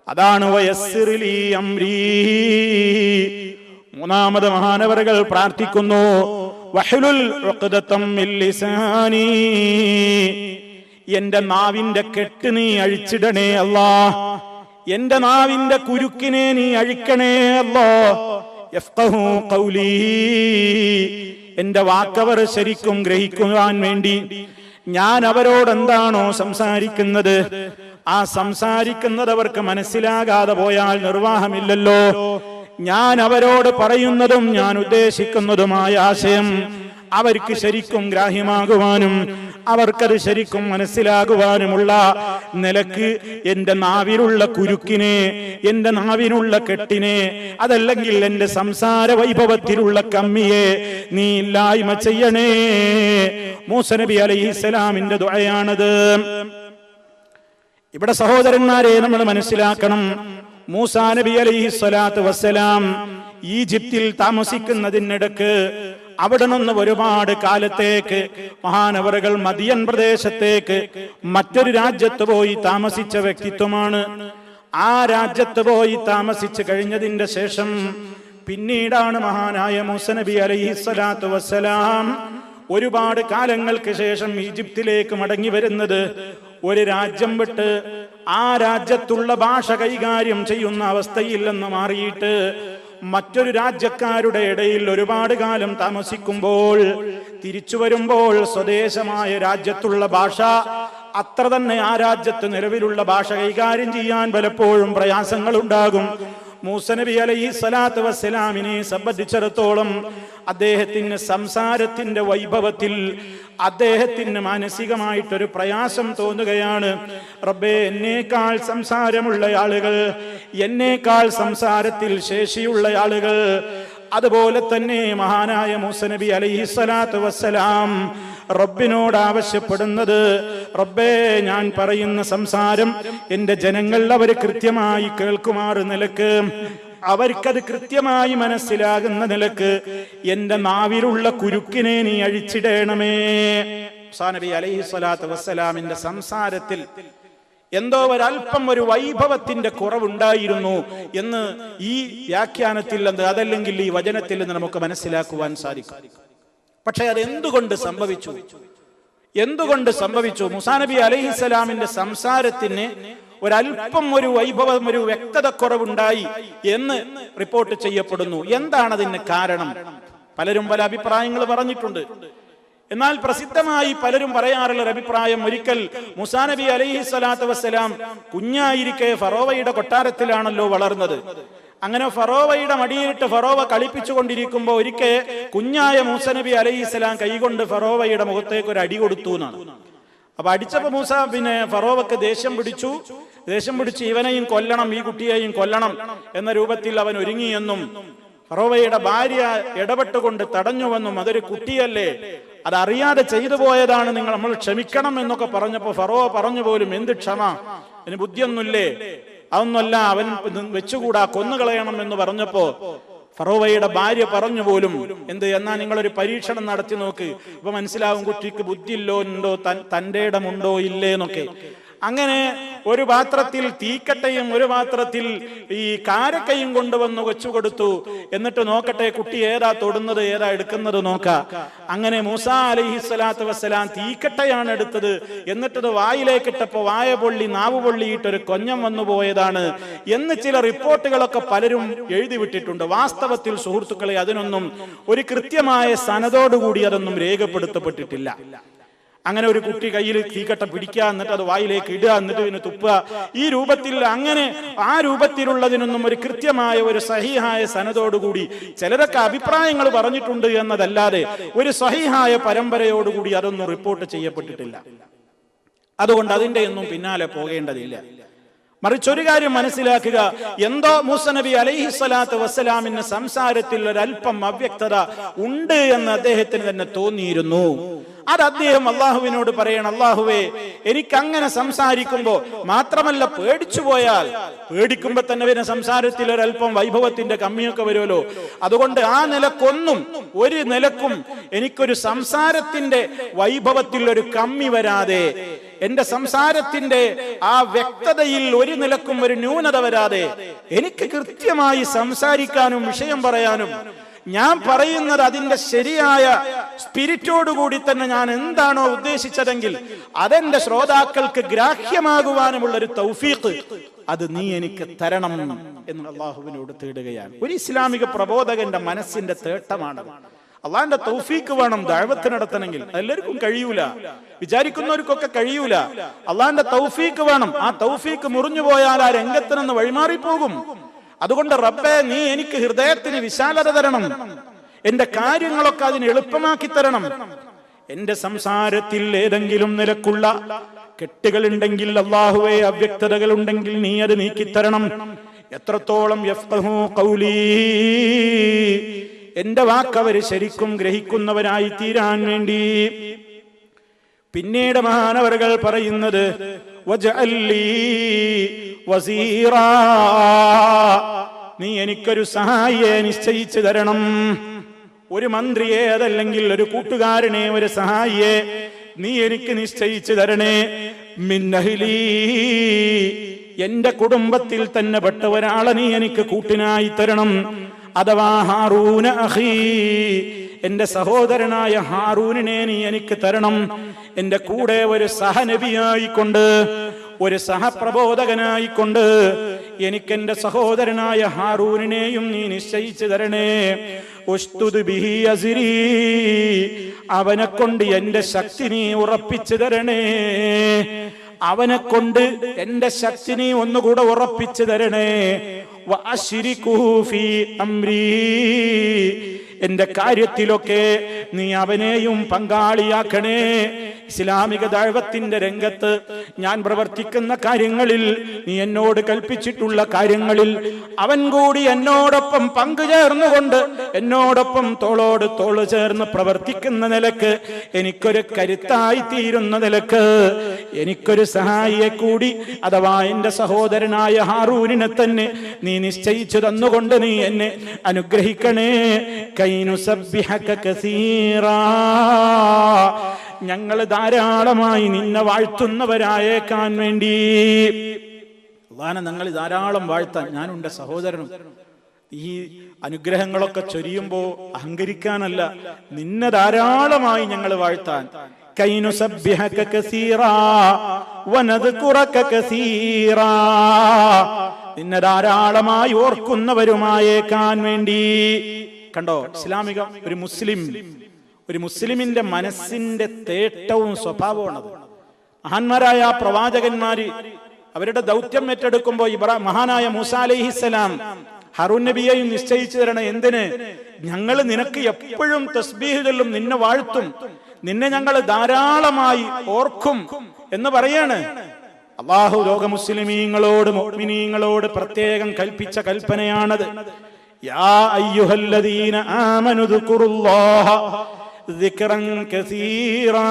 അതാണ് വയസ്സിർ ലീ അംരീ. മൂന്നാമത് മഹാനവറുകൾ പ്രാർത്ഥിക്കുന്നു, വഹ്ലുൽ ഉഖ്ദതം മിൻ ലിസാനി, എന്റെ നാവിന്റെ കെട്ട് നീ അഴിച്ചിടണേ അല്ലാഹ്, എന്റെ നാവിന്റെ കുരുക്കിനെ നീ അഴിക്കണേ അല്ലാഹ്. യഫ്ഖഹു ഖൗലി, എന്റെ വാക്കവർ ശരിക്കും ഗ്രഹിക്കുവാൻ വേണ്ടി ഞാൻ അവരോട് എന്താണോ സംസാരിക്കുന്നത് ആ സംസാരിക്കുന്നത് അവർക്ക് മനസ്സിലാകാതെ പോയാൽ നിർവാഹമില്ലല്ലോ. ഞാൻ അവരോട് പറയുന്നതും ഞാൻ ഉദ്ദേശിക്കുന്നതുമായ ആശയം അവർക്ക് ശരിക്കും ഗ്രാഹ്യമാകുവാനും അവർക്കത് ശരിക്കും മനസ്സിലാകുവാനുമുള്ള നിലക്ക് എന്റെ നാവിലുള്ള കുരുക്കിനെ, എന്റെ നാവിനുള്ള കെട്ടിനെ, അതല്ലെങ്കിൽ എന്റെ സംസാര വൈഭവത്തിലുള്ള കമ്മിയെ നീ ഇല്ലായ്മ ചെയ്യണേ. മൂസ നബി അലൈഹിസ്സലാമിന്റെ ദുആയാണത്. ഇവിടെ സഹോദരന്മാരെ നമ്മൾ മനസ്സിലാക്കണം, മൂസാ നബി അലൈഹിസ്സലാത്തു വസ്സലാം ഈജിപ്തിൽ താമസിക്കുന്നതിനിടക്ക് അവിടെ നിന്ന് ഒരുപാട് കാലത്തേക്ക് മഹാനവറുകൾ മദിയൻ പ്രദേശത്തേക്ക് മറ്റൊരു രാജ്യത്ത് പോയി താമസിച്ച വ്യക്തിത്വമാണ്. ആ രാജ്യത്ത് പോയി താമസിച്ചു കഴിഞ്ഞതിന്റെ ശേഷം പിന്നീടാണ് മഹാനായ മൂസ നബി അലൈഹിസ്സലാത്തു വസ്സലാം ഒരുപാട് കാലങ്ങൾക്ക് ശേഷം ഈജിപ്തിലേക്ക് മടങ്ങി വരുന്നത്. ഒരു രാജ്യം വിട്ട് ആ രാജ്യത്തുള്ള ഭാഷ കൈകാര്യം ചെയ്യുന്ന അവസ്ഥയിൽ നിന്ന് മാറിയിട്ട് മറ്റൊരു രാജ്യക്കാരുടെ ഇടയിൽ ഒരുപാട് കാലം താമസിക്കുമ്പോൾ തിരിച്ചു വരുമ്പോൾ സ്വദേശമായ രാജ്യത്തുള്ള ഭാഷ അത്ര തന്നെ ആ രാജ്യത്ത് നിലവിലുള്ള ഭാഷ കൈകാര്യം ചെയ്യാൻ പലപ്പോഴും പ്രയാസങ്ങൾ ഉണ്ടാകും. മൂസ നബി അലൈഹിസ്സലാത്തു വസ്സലാമിനെ സംബന്ധിച്ചിടത്തോളം അദ്ദേഹത്തിന് സംസാരത്തിന്റെ വൈഭവത്തിൽ അദ്ദേഹത്തിന് മാനസികമായിട്ടൊരു പ്രയാസം തോന്നുകയാണ്. റബ്ബേ, എന്നേക്കാൾ സംസാരമുള്ള ആളുകൾ, എന്നേക്കാൾ സംസാരത്തിൽ ശേഷിയുള്ള ആളുകൾ, അതുപോലെ തന്നെ മഹാനായ മൂസ നബി അലൈഹിസ്സലാത്തു വസ്സലാം റബ്ബിനോട് ആവശ്യപ്പെടുന്നത്, റബ്ബേ, ഞാൻ പറയുന്ന സംസാരം എന്റെ ജനങ്ങൾ അവർ കൃത്യമായി കേൾക്കുമാറ് നിലക്ക്, അവർക്കത് കൃത്യമായി മനസ്സിലാകുന്ന നിലക്ക് എന്റെ നാവിലുള്ള കുരുക്കിനെ നീ അഴിച്ചിടണമേ. മൂസാ നബി അലൈഹിസ്സലാത്തു വസ്സലാമിന്റെ സംസാരത്തിൽ എന്തോ ഒരല്പം ഒരു വൈഭവത്തിന്റെ കുറവുണ്ടായിരുന്നു എന്ന് ഈ വ്യാഖ്യാനത്തിൽ അതല്ലെങ്കിൽ ഈ വചനത്തിൽ നിന്ന് നമുക്ക് മനസ്സിലാക്കുവാൻ സാധിക്കും. പക്ഷെ അത് എന്തുകൊണ്ട് സംഭവിച്ചു? മൂസാ നബി അലൈഹിസ്സലാമിന്റെ സംസാരത്തിന് ഒരല്പം ഒരു വൈഭവം, ഒരു വ്യക്തത കുറവുണ്ടായി എന്ന് റിപ്പോർട്ട് ചെയ്യപ്പെടുന്നു. എന്താണ് അതിന് കാരണം? പലരും പല അഭിപ്രായങ്ങൾ പറഞ്ഞിട്ടുണ്ട്. എന്നാൽ പ്രസിദ്ധമായി പലരും പറയാറുള്ള അഭിപ്രായം, ഒരിക്കൽ മൂസാ നബി അലൈഹിസ്സലാത്തു വസ്സലാം കുഞ്ഞായിരിക്കെ ഫറോവയുടെ കൊട്ടാരത്തിലാണല്ലോ വളർന്നത്. അങ്ങനെ ഫറോവയുടെ മടിയിലിട്ട് ഫറോവ കളിപ്പിച്ചുകൊണ്ടിരിക്കുമ്പോൾ ഒരിക്കൽ കുഞ്ഞായ മൂസ നബി അലൈഹിസ്സലാം കൈകൊണ്ട് ഫറോവയുടെ മുഖത്തേക്ക് ഒരു അടി കൊടുത്തു എന്നാണ്. അപ്പൊ അടിച്ചപ്പോ മൂസ ഫറോവക്ക് ദേഷ്യം പിടിച്ച് ഇവനെയും കൊല്ലണം, ഈ കുട്ടിയെയും കൊല്ലണം എന്ന രൂപത്തിൽ അവൻ ഒരുങ്ങിയെന്നും ഫറോവയുടെ ഭാര്യ ഇടപെട്ടുകൊണ്ട് തടഞ്ഞുവെന്നും അതൊരു കുട്ടിയല്ലേ, അതറിയാതെ ചെയ്തു പോയതാണ്, നമ്മൾ ക്ഷമിക്കണം എന്നൊക്കെ പറഞ്ഞപ്പോ ഫറോവ പറഞ്ഞു പോലും, എന്ത് ക്ഷമ, അതിന് ബുദ്ധിയൊന്നുമില്ലേ, അതൊന്നുമല്ല, അവൻ വെച്ചുകൂടാ, കൊന്നുകളയണം എന്ന് പറഞ്ഞപ്പോ ഫറോവയുടെ ഭാര്യ പറഞ്ഞു പോലും, എന്നാ നിങ്ങളൊരു പരീക്ഷണം നടത്തി നോക്ക്, ഇപ്പൊ മനസ്സിലാവും കുട്ടിക്ക് ബുദ്ധിയില്ലോ ഉണ്ടോ, തന്റെ ഇടമുണ്ടോ ഇല്ലേ എന്നൊക്കെ. അങ്ങനെ ഒരു പാത്രത്തിൽ തീക്കട്ടയും ഒരു പാത്രത്തിൽ ഈ കാരക്കയും കൊണ്ടുവന്ന് വെച്ചു കൊടുത്തു. എന്നിട്ട് നോക്കട്ടെ കുട്ടി ഏതാ തൊടുന്നത്, ഏതാ എടുക്കുന്നത് നോക്കാം. അങ്ങനെ മൂസാ അലൈഹിസ്സലാത്തു വസ്സലാം തീക്കട്ടയാണ് എടുത്തത്. എന്നിട്ടത് വായിലേക്കിട്ടപ്പോ വായ പൊള്ളി, നാവ് പൊള്ളിയിട്ടൊരു കൊഞ്ഞം വന്നു പോയതാണ് എന്ന് ചില റിപ്പോർട്ടുകളൊക്കെ പലരും എഴുതി വിട്ടിട്ടുണ്ട്. വാസ്തവത്തിൽ സുഹൃത്തുക്കളെ അതിനൊന്നും ഒരു കൃത്യമായ സനദോടുകൂടി അതൊന്നും രേഖപ്പെടുത്തപ്പെട്ടിട്ടില്ല. അങ്ങനെ ഒരു കുട്ടി കയ്യിൽ തീക്കട്ട പിടിക്കുക, എന്നിട്ട് അത് വായിലേക്ക് ഇടുക, എന്നിട്ട് ഇതിന് തുപ്പുക, ഈ രൂപത്തിൽ അങ്ങനെ ആ രൂപത്തിലുള്ളതിനൊന്നും ഒരു കൃത്യമായ ഒരു സഹീഹായ സനദോടുകൂടി ചിലരൊക്കെ അഭിപ്രായങ്ങൾ പറഞ്ഞിട്ടുണ്ട് എന്നതല്ലാതെ ഒരു സഹീഹായ പരമ്പരയോടുകൂടി അതൊന്നും റിപ്പോർട്ട് ചെയ്യപ്പെട്ടിട്ടില്ല. അതുകൊണ്ട് അതിന്റെ ഒന്നും പിന്നാലെ പോകേണ്ടതില്ല. മറിച്ചൊരു കാര്യം മനസ്സിലാക്കുക, എന്തോ മൂസ നബി അലൈഹിസ്സലാത്തു വസ്സലാമിന്റെ സംസാരത്തിൽ ഒരല്പം അവ്യക്തത ഉണ്ട് എന്ന് അദ്ദേഹത്തിന് തന്നെ തോന്നിയിരുന്നു. അത് അദ്ദേഹം അള്ളാഹുവിനോട് പറയണം, അള്ളാഹുവേ എനിക്ക് അങ്ങനെ സംസാരിക്കുമ്പോ മാത്രമല്ല പേടിച്ചു പോയാൽ, പേടിക്കുമ്പോ തന്നെ വരുന്ന സംസാരത്തിൽ ഒരല്പം വൈഭവത്തിന്റെ കമ്മിയൊക്കെ വരുമല്ലോ. അതുകൊണ്ട് ആ നിലക്കൊന്നും ഒരു നിലക്കും എനിക്കൊരു സംസാരത്തിന്റെ വൈഭവത്തിൽ ഒരു കമ്മി വരാതെ, എന്റെ സംസാരത്തിന്റെ ആ വ്യക്തതയിൽ ഒരു നിലക്കും ഒരു ന്യൂനത വരാതെ എനിക്ക് കൃത്യമായി സംസാരിക്കാനും വിഷയം പറയാനും, ഞാൻ പറയുന്നത് അതിന്റെ ശരിയായ സ്പിരിറ്റോടുകൂടി തന്നെ ഞാൻ എന്താണോ ഉദ്ദേശിച്ചതെങ്കിൽ അതെന്റെ ശ്രോതാക്കൾക്ക് ഗ്രാഹ്യമാകുവാനുമുള്ള ഒരു തൗഫീഖ് അത് നീ എനിക്ക് തരണം എന്ന് അള്ളാഹുവിനോട് തേടുകയാണ്. ഒരു ഇസ്ലാമിക പ്രബോധകന്റെ മനസ്സിന്റെ തേട്ടമാണ്. അള്ളാഹിന്റെ തൗഫീഖ് വേണം ദഅവത്ത് നടത്തണമെങ്കിൽ. എല്ലാവർക്കും കഴിയൂല, വിചാരിക്കുന്നവർക്കൊക്കെ കഴിയൂല. അള്ളാഹിന്റെ തൗഫീഖ് വേണം. ആ തൗഫീഖ് മുറിഞ്ഞു പോയാൽ ആ രംഗത്ത് നിന്ന് വഴിമാറിപ്പോകും. അതുകൊണ്ട് റബ്ബേ, നീ എനിക്ക് ഹൃദയത്തിന് വിശാലത തരണം, എന്റെ കാര്യങ്ങളൊക്കെ അതിന് എളുപ്പമാക്കി തരണം. എന്റെ സംസാരത്തിൽ ഏതെങ്കിലും നിലക്കുള്ള കെട്ടുകളുണ്ടെങ്കിൽ, അല്ലാഹുവേ അവ്യക്തതകൾ ഉണ്ടെങ്കിൽ നീ അത് നീക്കിത്തരണം. എത്രത്തോളം യഫ്ഖഹു ഖൗലി, എന്റെ വാക്കവര് ശരിക്കും ഗ്രഹിക്കുന്നവരായി തീരാൻ വേണ്ടി. പിന്നീട് മഹാനവറുകൾ പറയുന്നത് വജഅല്ലി വസീറാ, നീ എനിക്കൊരു സഹായിയെ നിശ്ചയിച്ചു തരണം. ഒരു മന്ത്രിയെ, അതല്ലെങ്കിൽ ഒരു കൂട്ടുകാരനെ, ഒരു സഹായിയെ നീ എനിക്ക് നിശ്ചയിച്ചു തരണേ. മിൻ അഹ്ലി, എന്റെ കുടുംബത്തിൽ തന്നെ പെട്ട ഒരാളെ നീ എനിക്ക് കൂട്ടിനായി തരണം. അഥവാ ഹാറൂന അഖീ, എന്റെ സഹോദരനായ ഹാറൂനിനെ നീ എനിക്ക് തരണം. എന്റെ കൂടെ ഒരു സഹനബിയായിക്കൊണ്ട്, ഒരു സഹപ്രബോധകനായിക്കൊണ്ട് എനിക്കെന്റെ സഹോദരനായ ഹാറൂനിനെയും നീ നിശ്ചയിച്ചു തരണേ. ഉസ്തുദ് ബിഹി അസ്രി, അവനെ കൊണ്ട് എന്റെ ശക്തി നീ ഉറപ്പിച്ചു തരണേ. അവനെ കൊണ്ട് എന്റെ ശക്തി നീ ഒന്നുകൂടെ ഉറപ്പിച്ചു തരണേ. വഅശ്രികുഹു ഫീ അംരി, എന്റെ കാര്യത്തിലൊക്കെ നീ അവനെയും പങ്കാളിയാക്കണേ. ഇസ്ലാമിക ദഅവത്തിന്റെ രംഗത്ത് ഞാൻ പ്രവർത്തിക്കുന്ന കാര്യങ്ങളിൽ, നീ എന്നോട് കൽപ്പിച്ചിട്ടുള്ള കാര്യങ്ങളിൽ അവൻ കൂടി എന്നോടൊപ്പം പങ്കുചേർന്നുകൊണ്ട്, എന്നോടൊപ്പം തോളോട് തോള് ചേർന്ന് പ്രവർത്തിക്കുന്ന നിലക്ക്, എനിക്കൊരു കരുത്തായി തീരുന്ന നിലക്ക് എനിക്കൊരു സഹായിയെ കൂടി, അഥവാ എന്റെ സഹോദരനായ ഹാറൂനിനെ തന്നെ നീ നിശ്ചയിച്ചു തന്നുകൊണ്ട് നീ എന്നെ അനുഗ്രഹിക്കണേ. കൈനുസബ്ബിഹക കസീറാ, ഞങ്ങൾ ധാരാളമായി നിന്നെ വാഴ്ത്തുന്നവരായേക്കാൻ വേണ്ടി. അല്ലാഹുവേ, ഞങ്ങൾ ധാരാളം വാഴ്ത്താൻ, ഞാനും എന്റെ സഹോദരനും ഈ അനുഗ്രഹങ്ങളൊക്കെ ചൊരിയുമ്പോ അഹങ്കരിക്കാനല്ല, നിന്നെ ധാരാളമായി ഞങ്ങൾ വാഴ്ത്താൻ. കൈനുസബ്ബിഹക കസീറാ വനദ്കുറക കസീറാ, നിന്നെ ധാരാളമായി ഓർക്കുന്നവരുമായേക്കാൻ വേണ്ടി. കണ്ടോ, ഇസ്ലാമിക ഒരു മുസ്ലിമിന്റെ മനസ്സിന്റെ തേട്ടവും സ്വഭാവമാണത്. മഹാന്മാരായ പ്രവാചകന്മാര് അവരുടെ ദൗത്യം ഏറ്റെടുക്കുമ്പോ മഹാനായ മൂസാ അലൈഹിസ്സലാം ഹാറൂൻ നബിയെയും നിശ്ചയിച്ചു തരണം. എന്തിന്? ഞങ്ങൾ നിനക്ക് എപ്പോഴും തസ്ബീഹ് ചൊല്ലും, നിന്നെ വാഴ്ത്തും, നിന്നെ ഞങ്ങൾ ധാരാളമായി ഓർക്കും എന്ന് പറയാണ്. അല്ലാഹു ലോക മുസ്ലിമീങ്ങളോട്, മുഅ്മിനീങ്ങളോട് പ്രത്യേകം കൽപ്പിച്ച കൽപ്പനയാണത്. യാ അയ്യുഹല്ലദീന ആമനു ദുകുറുല്ലാഹ ദിക്റൻ കസീറാ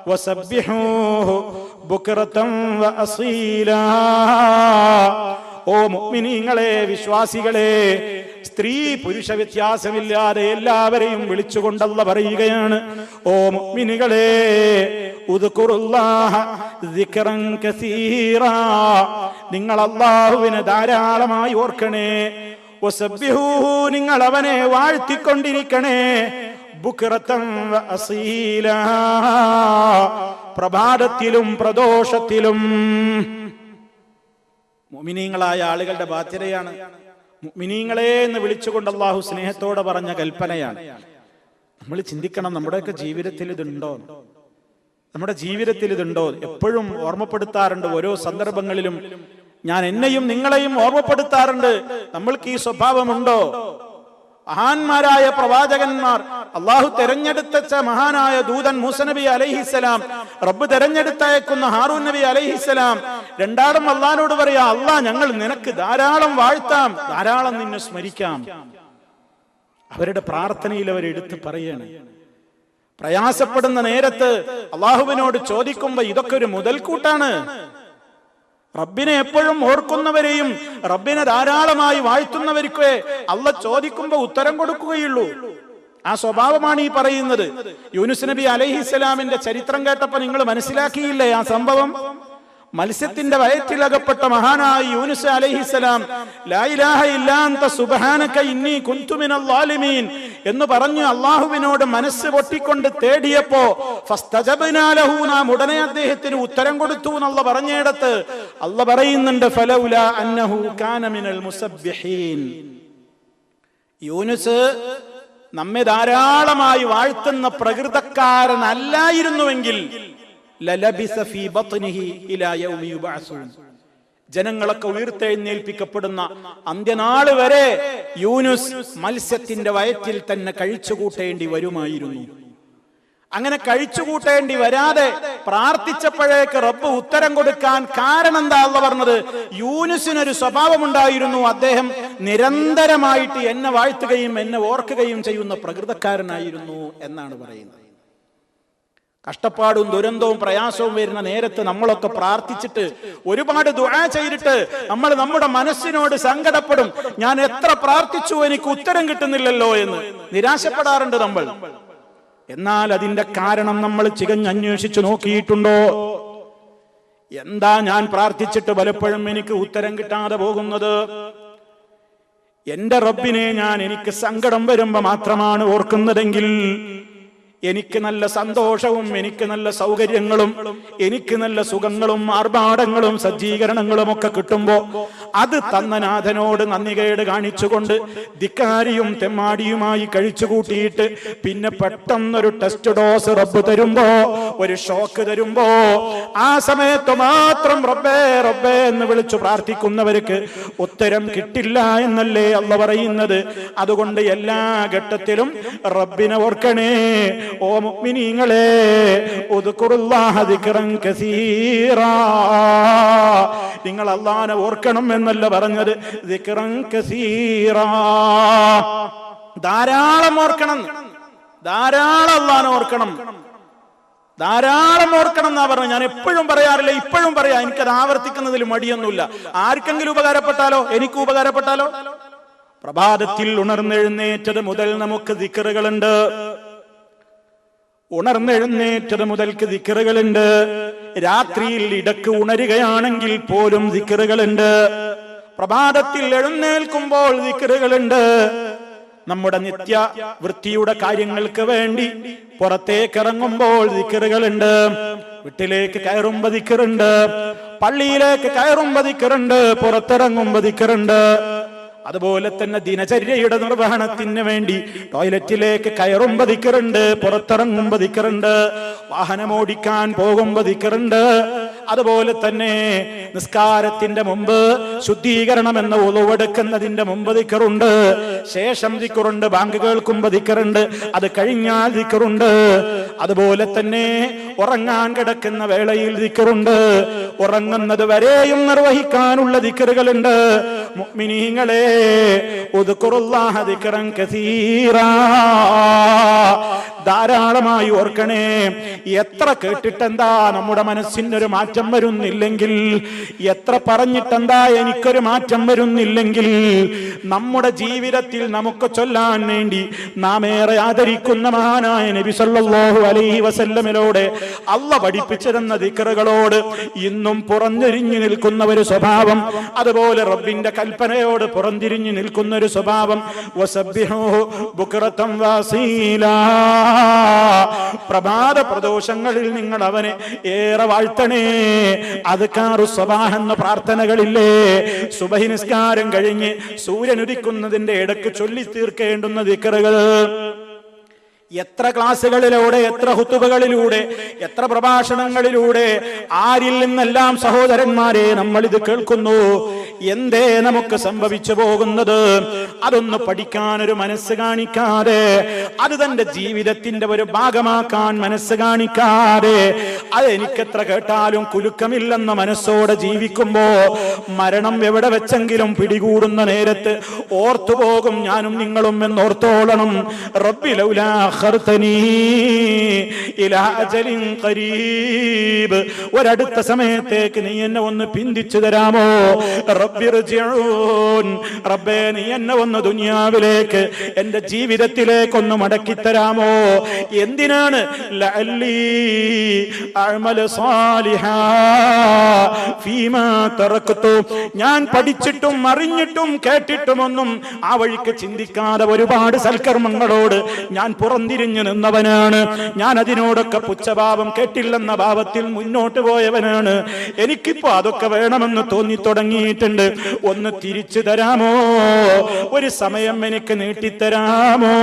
വസബ്ബിഹൂഹു ബുക്റതൻ വഅസീലാ. ഓ മുഅ്മിനീങ്ങളെ, വിശ്വാസികളെ, സ്ത്രീ പുരുഷ വ്യത്യാസമില്ലാതെ എല്ലാവരെയും വിളിച്ചുകൊണ്ടല്ല പറയുകയാണ്, ഓ മുഅ്മിനീകളെ, ഉദ്കുറുല്ലാഹ ദിക്റൻ കസീറാ, നിങ്ങൾ അല്ലാഹുവിനെ ധാരാളമായി ഓർക്കണേ. വസബ്ബിഹൂഹു, നിങ്ങൾ അവനെ വാഴ്ത്തിക്കൊണ്ടിരിക്കണേ. ബുക്റതൻ വഅസീലാ, പ്രഭാതത്തിലും പ്രദോഷത്തിലും. മുഅ്മിനീങ്ങളായ ആളുകളുടെ ബാധ്യതയാണ്. മുഅ്മിനീങ്ങളെ എന്ന് വിളിച്ചുകൊണ്ട് അല്ലാഹു സ്നേഹത്തോടെ പറഞ്ഞ കൽപ്പനയാണ്. നമ്മൾ ചിന്തിക്കണം, നമ്മുടെയൊക്കെ ജീവിതത്തിൽ ഇതുണ്ടോ? നമ്മുടെ ജീവിതത്തിൽ ഇതുണ്ടോ? എപ്പോഴും ഓർമ്മപ്പെടുത്താറുണ്ട്, ഓരോ സന്ദർഭങ്ങളിലും ഞാൻ എന്നെയും നിങ്ങളെയും ഓർമ്മപ്പെടുത്താറുണ്ട്. നമ്മൾക്ക് ഈ സ്വഭാവമുണ്ടോ? മഹാന്മാരായ പ്രവാചകന്മാർ, അള്ളാഹു തെരഞ്ഞെടുത്ത മഹാനായ ദൂതൻ മൂസ നബി അലൈഹിസ്സലാം, റബ്ബ് തെരഞ്ഞെടുത്തയക്കുന്ന ഹാറൂൻ നബി അലൈഹിസ്സലാം, രണ്ടാളും അള്ളാഹിനോട് പറയാ, അള്ളാഹ് ഞങ്ങൾ നിനക്ക് ധാരാളം വാഴ്ത്താം, ധാരാളം നിന്നെ സ്മരിക്കാം. അവരുടെ പ്രാർത്ഥനയിൽ അവരെടുത്ത് പറയാണ്, പ്രയാസപ്പെടുന്ന നേരത്ത് അള്ളാഹുവിനോട് ചോദിക്കുമ്പോ ഇതൊക്കെ ഒരു മുതൽക്കൂട്ടാണ്. റബ്ബിനെ എപ്പോഴും ഓർക്കുന്നവരെയും റബ്ബിനെ ധാരാളമായി വാഴ്ത്തുന്നവർക്കേ അള്ളാഹ് ചോദിക്കുമ്പോ ഉത്തരം കൊടുക്കുകയുള്ളൂ. ആ സ്വഭാവമാണ് ഈ പറയുന്നത്. യൂനുസ് നബി അലൈഹിസ്സലാമിന്റെ ചരിത്രം കേട്ടപ്പോ നിങ്ങൾ മനസ്സിലാക്കിയില്ലേ ആ സംഭവം? മത്സ്യത്തിന്റെ വയറ്റിലകപ്പെട്ട മഹാനായ യൂനുസ് അലൈഹിസ്സലാം ലാ ഇലാഹ ഇല്ലാ അൻത സുബ്ഹാനക ഇന്നി കുൻതു മിനൽ ളാലിമീൻ എന്ന് പറഞ്ഞു അല്ലാഹുവിനോട് മനസ്സ് പൊട്ടിക്കൊണ്ട് തേടിയപ്പോ ഫസ്തജബ്നാ ലഹു, നാം ഉടനെ അദ്ദേഹത്തിന് ഉത്തരം കൊടുത്തു എന്നുള്ള പറഞ്ഞിടത്ത് അല്ലാഹ് പറയുന്നുണ്ട് ഫലൗലാ അന്നഹു കാന മിനൽ മുസബ്ബിഹീൻ. യൂനുസ് നമ്മെ ധാരാളമായി വാഴ്ത്തുന്ന പ്രകൃതക്കാരനല്ലായിരുന്നുവെങ്കിൽ ലലബിസ ഫീ ബത്നിഹി ഇലാ യൗമി യുബഅസൂൻ, ജനങ്ങളൊക്കെ ഉയർത്തെഴുന്നേൽപ്പിക്കപ്പെടുന്ന അന്ത്യനാൾ വരെ യൂനുസ് മത്സ്യത്തിന്റെ വയറ്റിൽ തന്നെ കഴിച്ചുകൂട്ടേണ്ടി വരുമായിരുന്നു. അങ്ങനെ കഴിച്ചുകൂട്ടേണ്ടി വരാതെ പ്രാർത്ഥിച്ചപ്പോഴേക്ക് റബ്ബ് ഉത്തരം കൊടുക്കാൻ കാരണം എന്താ അള്ളാഹ് പറഞ്ഞത്? യൂനുസിനൊരു സ്വഭാവമുണ്ടായിരുന്നു, അദ്ദേഹം നിരന്തരമായിട്ട് എന്നെ വാഴ്ത്തുകയും എന്നെ ഓർക്കുകയും ചെയ്യുന്ന പ്രകൃതക്കാരനായിരുന്നു എന്നാണ് പറയുന്നത്. കഷ്ടപ്പാടും ദുരന്തവും പ്രയാസവും വരുന്ന നേരത്ത് നമ്മളൊക്കെ പ്രാർത്ഥിച്ചിട്ട് ഒരുപാട് ദുആ ചെയ്തിട്ട് നമ്മൾ നമ്മുടെ മനസ്സിനോട് സങ്കടപ്പെടും. ഞാൻ എത്ര പ്രാർത്ഥിച്ചു, എനിക്ക് ഉത്തരം കിട്ടുന്നില്ലല്ലോ എന്ന് നിരാശപ്പെടാറുണ്ട് നമ്മൾ. എന്നാൽ അതിന്റെ കാരണം നമ്മൾ ചികഞ്ഞന്വേഷിച്ചു നോക്കിയിട്ടുണ്ടോ? എന്താ ഞാൻ പ്രാർത്ഥിച്ചിട്ട് പലപ്പോഴും എനിക്ക് ഉത്തരം കിട്ടാതെ പോകുന്നത്? എന്റെ റബ്ബിനെ ഞാൻ എനിക്ക് സങ്കടം വരുമ്പോ മാത്രമാണ് ഓർക്കുന്നതെങ്കിൽ, എനിക്ക് നല്ല സന്തോഷവും എനിക്ക് നല്ല സൗകര്യങ്ങളും എനിക്ക് നല്ല സുഖങ്ങളും ആർഭാടങ്ങളും സജ്ജീകരണങ്ങളും ഒക്കെ കിട്ടുമ്പോ അത് തന്ന നാഥനോട് നന്ദികേട് കാണിച്ചുകൊണ്ട് ധിക്കാരിയും തെമ്മാടിയുമായി കഴിച്ചു കൂട്ടിയിട്ട് പിന്നെ പെട്ടെന്നൊരു ടെസ്റ്റ് ഡോസ് റബ്ബ് തരുമ്പോ, ഒരു ഷോക്ക് തരുമ്പോ ആ സമയത്ത് മാത്രം റബ്ബേ റബ്ബേ എന്ന് വിളിച്ചു പ്രാർത്ഥിക്കുന്നവർക്ക് ഉത്തരം കിട്ടില്ല എന്നല്ലേ അല്ലാഹ് പറയുന്നത്. അതുകൊണ്ട് എല്ലാ ഘട്ടത്തിലും റബ്ബിനെ ഓർക്കണേ. ഓ മുഅ്മിനീങ്ങളെ, ഉദ്കുറുല്ലാഹ ദിക്റൻ കസീറാ, നിങ്ങൾ അല്ലാഹനെ ഓർക്കണം എന്നല്ല പറഞ്ഞത്, ദിക്റൻ കസീറാ, ധാരാളം ഓർക്കണം, ധാരാളം അല്ലാഹനെ ഓർക്കണം, ധാരാളം ഓർക്കണം എന്നാ പറഞ്ഞു. ഞാൻ എപ്പോഴും പറയാറില്ല, ഇപ്പോഴും പറയാം, എനിക്കത് ആവർത്തിക്കുന്നതിൽ മടിയൊന്നുമില്ല. ആർക്കെങ്കിലും ഉപകാരപ്പെട്ടാലോ, എനിക്ക് ഉപകാരപ്പെട്ടാലോ. പ്രഭാതത്തിൽ ഉണർന്നെഴുന്നേറ്റത് മുതൽ നമുക്ക് ദിക്റുകളുണ്ട്, ഉണർന്നെഴുന്നേറ്റത് മുതൽക്ക് ദിക്റുകളുണ്ട്. രാത്രിയിൽ ഇടക്ക് ഉണരുകയാണെങ്കിൽ പോലും ദിക്റുകളുണ്ട്. പ്രഭാതത്തിൽ എഴുന്നേൽക്കുമ്പോൾ ദിക്റുകളുണ്ട്. നമ്മുടെ നിത്യ വൃത്തിയുടെ കാര്യങ്ങൾക്ക് വേണ്ടി പുറത്തേക്ക് ഇറങ്ങുമ്പോൾ ദിക്റുകളുണ്ട്. വീട്ടിലേക്ക് കയറുമ്പോ ദിക്റുണ്ട്, പള്ളിയിലേക്ക് കയറുമ്പോ ദിക്റുണ്ട്, പുറത്തിറങ്ങുമ്പോ ദിക്റുണ്ട്. അതുപോലെ തന്നെ ദിനചര്യയുടെ നിർവഹണത്തിന് വേണ്ടി ടോയ്ലറ്റിലേക്ക് കയറുമ്പോ ദിക്റുണ്ട്, പുറത്തിറങ്ങുമ്പോ ദിക്റുണ്ട്, വാഹനമോടിക്കാൻ പോകുമ്പോ ദിക്റുണ്ട്. അതുപോലെ തന്നെ നിസ്കാരത്തിന്റെ മുമ്പ് ശുദ്ധീകരണം എന്ന ഉളവെടുക്കുന്നതിന്റെ മുമ്പ് ദിക്റുണ്ട്, ശേഷം ദിക്റുണ്ട്, ബാങ്ക് കേൾക്കുമ്പോ ദിക്റുണ്ട്, അത് കഴിഞ്ഞാൽ ദിക്റുണ്ട്. അതുപോലെ തന്നെ ഉറങ്ങാൻ കിടക്കുന്ന വേളയിൽ ദിക്റുണ്ട്, ഉറങ്ങുന്നത് വരെയും നിർവഹിക്കാനുള്ള ദിക്റുകളുണ്ട്. മുഅ്മിനീങ്ങളെ, ഉദ്കുറുല്ലാഹ ദിക്റൻ കസീറാ, ധാരാളമായി ഓർക്കണേ. എത്ര കേട്ടിട്ടെന്താ നമ്മുടെ മനസ്സിനൊരു മാറ്റം വരുന്നില്ലെങ്കിൽ, എത്ര പറഞ്ഞിട്ടെന്താ എനിക്കൊരു മാറ്റം വരുന്നില്ലെങ്കിൽ, നമ്മുടെ ജീവിതത്തിൽ നമുക്ക് ചൊല്ലാൻ വേണ്ടി നാം ഏറെ ആദരിക്കുന്ന മഹാനായ നബി സല്ലല്ലാഹു അലൈഹി വസല്ലമിലൂടെ അല്ലാഹ് പഠിപ്പിച്ചിരുന്ന ദിക്റുകളോട് ഇന്നും പുറംതിരിഞ്ഞു നിൽക്കുന്ന ഒരു സ്വഭാവം, അതുപോലെ റബ്ബിന്റെ കൽപ്പനയോട് പുറംതിരിഞ്ഞു നിൽക്കുന്ന ഒരു സ്വഭാവം. വസബ്ബിഹൂഹു ബുക്റതൻ വസീലാ, പ്രഭാത പ്രദോഷങ്ങളിൽ നിങ്ങൾ അവനെ ഏറെ വാഴ്ത്തണേ. അദ്കാറു സ്വബാഹ് എന്ന പ്രാർത്ഥനകളില്ലേ, സുബഹി നിസ്കാരം കഴിഞ്ഞ് സൂര്യൻ ഉദിക്കുന്നതിന്റെ ഇടയ്ക്ക് ചൊല്ലി തീർക്കേണ്ടുന്ന ദിക്റുകൾ. എത്ര ക്ലാസുകളിലൂടെ, എത്ര ഹുതുബകളിലൂടെ, എത്ര പ്രഭാഷണങ്ങളിലൂടെ, ആരിൽ നിന്നെല്ലാം സഹോദരന്മാരെ നമ്മൾ ഇത് കേൾക്കുന്നു. എന്തേ നമുക്ക് സംഭവിച്ചു പോകുന്നത്? അതൊന്ന് പഠിക്കാൻ ഒരു മനസ്സ് കാണിക്കാതെ, അത് തന്റെ ജീവിതത്തിന്റെ ഒരു ഭാഗമാക്കാൻ മനസ്സ് കാണിക്കാതെ, അത് എനിക്കെത്ര കേട്ടാലും കുലുക്കമില്ലെന്ന മനസ്സോടെ ജീവിക്കുമ്പോ മരണം എവിടെ വെച്ചെങ്കിലും പിടികൂടുന്ന നേരത്ത് ഓർത്തുപോകും ഞാനും നിങ്ങളും എന്നോർത്തോളണം. റബ്ബി ലൗലാ അഖർതനീ ഇലാ അജലിൻ ഖരീബ്, ഒരടുത്ത സമയത്തേക്ക് നീ എന്നെ ഒന്ന് പിന്തിച്ചു തരാമോ? റബ്ബിർജിഊൻ, റബ്ബേ നീ എന്നെ ഒന്ന് ദുനിയാവിലേക്ക്, എന്റെ ജീവിതത്തിലേക്ക് ഒന്ന് മടക്കി തരാമോ? എന്തിനാണ്? ലഅല്ലി അഅമല സാലിഹാ ഫീമാ തറക്തു, ഞാൻ പഠിച്ചിട്ടും അറിഞ്ഞിട്ടും കേട്ടിട്ടുമൊന്നും ആ വഴിക്ക് ചിന്തിക്കാതെ ഒരുപാട് സൽക്കർമ്മങ്ങളോട് ഞാൻ പുറംതിരിഞ്ഞു നിന്നവനാണ്. ഞാൻ അതിനോടൊക്കെ പുച്ഛഭാവം, കേട്ടില്ലെന്ന ഭാവത്തിൽ മുന്നോട്ട് പോയവനാണ്. എനിക്കിപ്പോ അതൊക്കെ വേണമെന്ന് തോന്നി തുടങ്ങിയിട്ടുണ്ട്. ഒന്ന് തിരിച്ചു തരാമോ? ഒരു സമയം എനിക്ക് നീട്ടിത്തരാമോ